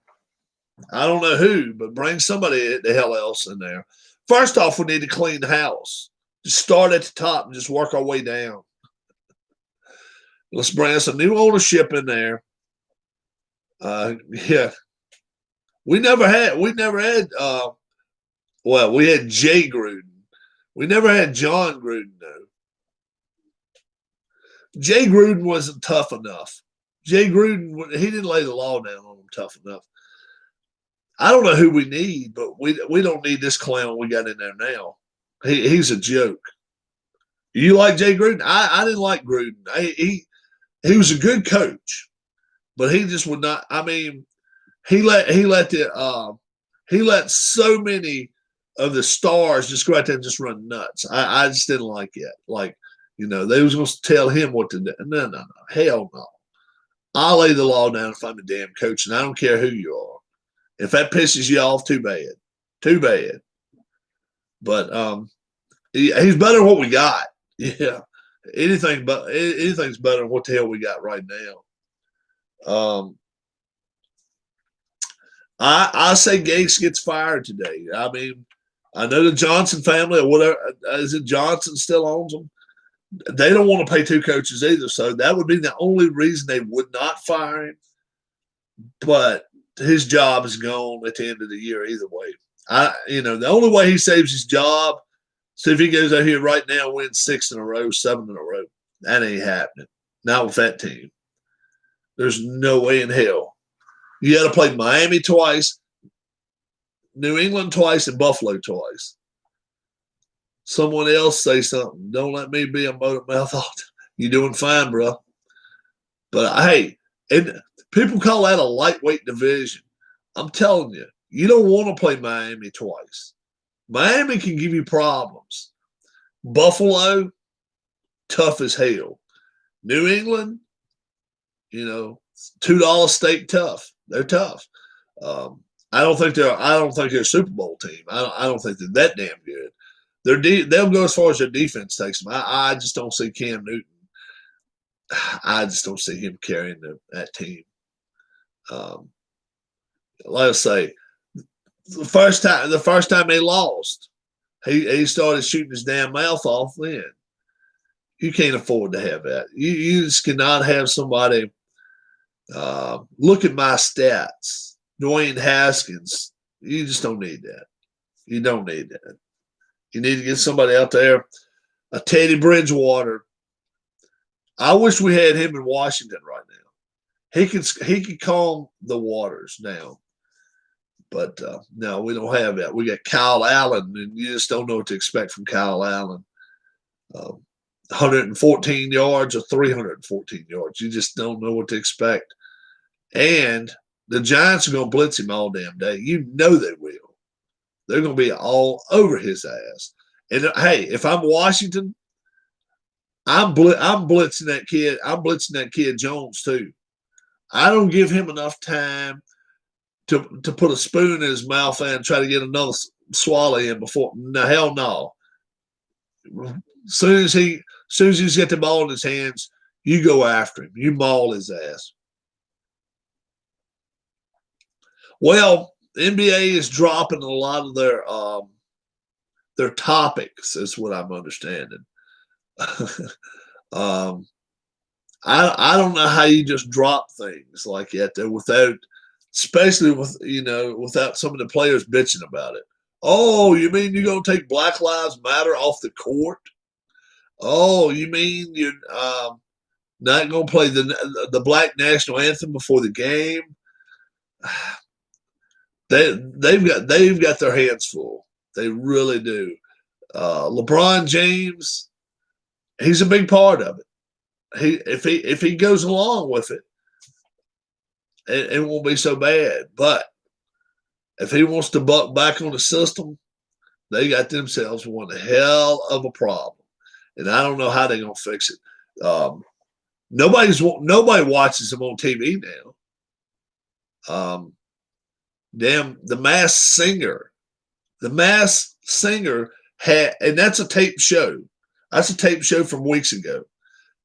I don't know who, but bring somebody the hell else in there. First off, we need to clean the house. Just start at the top and just work our way down. Let's bring some new ownership in there. Yeah. We never had, we had Jay Gruden. We never had John Gruden, though. Jay Gruden wasn't tough enough. Jay Gruden, he didn't lay the law down on him tough enough. I don't know who we need, but we don't need this clown we got in there now. He's a joke. You like Jay Gruden? I didn't like Gruden. He was a good coach, but he just would not. I mean, he let so many of the stars just go out there and just run nuts. I just didn't like it. Like, they was going to tell him what to do. No, hell no. I'll lay the law down if I'm a damn coach, and I don't care who you are. If that pisses you off, too bad. Too bad. But he's better than what we got. Yeah. Anything's better than what the hell we got right now. I say Gase gets fired today. I mean, I know the Johnson family or whatever, is it Johnson still owns them? They don't want to pay two coaches either, so that would be the only reason they would not fire him. But his job is gone at the end of the year either way. The only way he saves his job, so if he goes out here right now and wins 6 in a row, 7 in a row, that ain't happening. Not with that team. There's no way in hell. You got to play Miami twice, New England twice, and Buffalo twice. Someone else say something. Don't let me be a motor mouth. You're doing fine, bro. But hey, people call that a lightweight division. I'm telling you, you don't want to play Miami twice. Miami can give you problems. Buffalo, tough as hell. New England, $2 steak tough. They're tough. I don't think they're a Super Bowl team. I don't think they're that damn good. They'll go as far as their defense takes them. I just don't see Cam Newton. I just don't see him carrying that team. Like I say, the first time they lost, he started shooting his damn mouth off. Then you can't afford to have that. You just cannot have somebody. Look at my stats, Dwayne Haskins. You just don't need that. You don't need that. You need to get somebody out there, a Teddy Bridgewater. I wish we had him in Washington right now. He could calm the waters now. But no, we don't have that. We got Kyle Allen, and you just don't know what to expect from Kyle Allen. 114 yards or 314 yards. You just don't know what to expect. And the Giants are going to blitz him all damn day. You know they will. They're going to be all over his ass. And hey, if I'm Washington, I'm blitzing that kid. I'm blitzing that kid Jones too. I don't give him enough time to put a spoon in his mouth and try to get another swallow in before. No, hell no. As soon as he's got the ball in his hands, you go after him. You maul his ass. Well, the NBA is dropping a lot of their topics, is what I'm understanding. I don't know how you just drop things like that there without, especially with without some of the players bitching about it. Oh, you mean you're gonna take Black Lives Matter off the court? Oh, you mean you're not gonna play the Black National Anthem before the game? They've got their hands full. They really do. LeBron James, he's a big part of it. If he goes along with it, it won't be so bad. But if he wants to buck back on the system, they got themselves one hell of a problem, and I don't know how they're gonna fix it. Nobody watches them on TV now. Damn, the Masked Singer had, and that's a tape show. That's a tape show from weeks ago,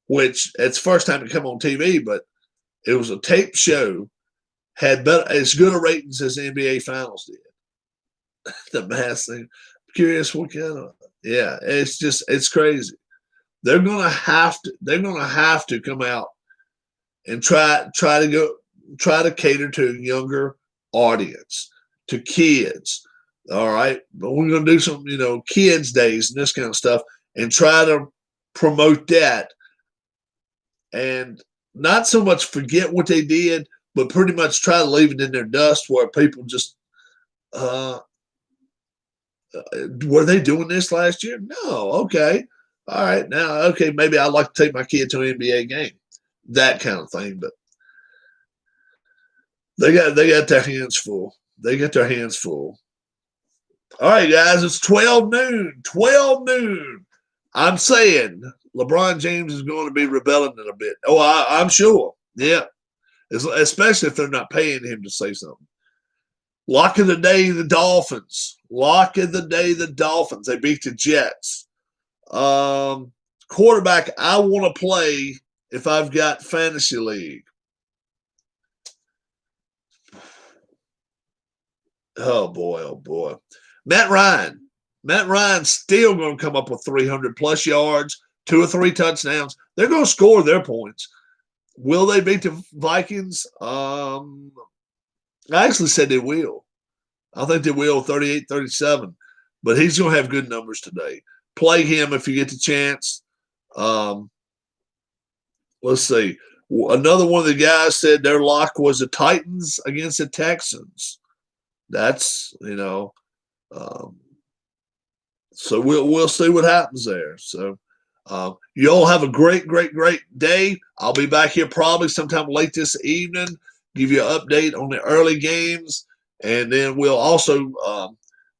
which it's first time to come on TV, but it was a tape show, had better as good a ratings as the NBA Finals did. The Masked Singer. Curious what kind of, yeah, it's crazy. They're gonna have to come out and try to cater to a younger audience, to kids. All right. But we're gonna do some, kids days and this kind of stuff and try to promote that and not so much forget what they did, but pretty much try to leave it in their dust where people just were they doing this last year? No. Okay. All right. Now, okay, maybe I'd like to take my kid to an NBA game. That kind of thing. But they got their hands full. They get their hands full. All right, guys, it's 12 noon. 12 noon. I'm saying LeBron James is going to be rebelling in a bit. Oh, I'm sure. Yeah. Especially if they're not paying him to say something. Lock of the day, the Dolphins. Lock of the day, the Dolphins. They beat the Jets. Quarterback I want to play if I've got fantasy league. Oh boy. Matt Ryan's still going to come up with 300 plus yards, 2 or 3 touchdowns. They're going to score their points. Will they beat the Vikings? I actually said they will. I think they will 38-37. But he's going to have good numbers today. Play him if you get the chance. Let's see. Another one of the guys said their lock was the Titans against the Texans. That's, so we'll see what happens there. So you all have a great day. I'll be back here probably sometime late this evening, give you an update on the early games, and then we'll also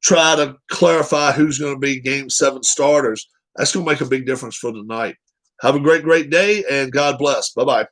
try to clarify who's going to be Game 7 starters. That's going to make a big difference for tonight. Have a great day, and God bless. Bye-bye.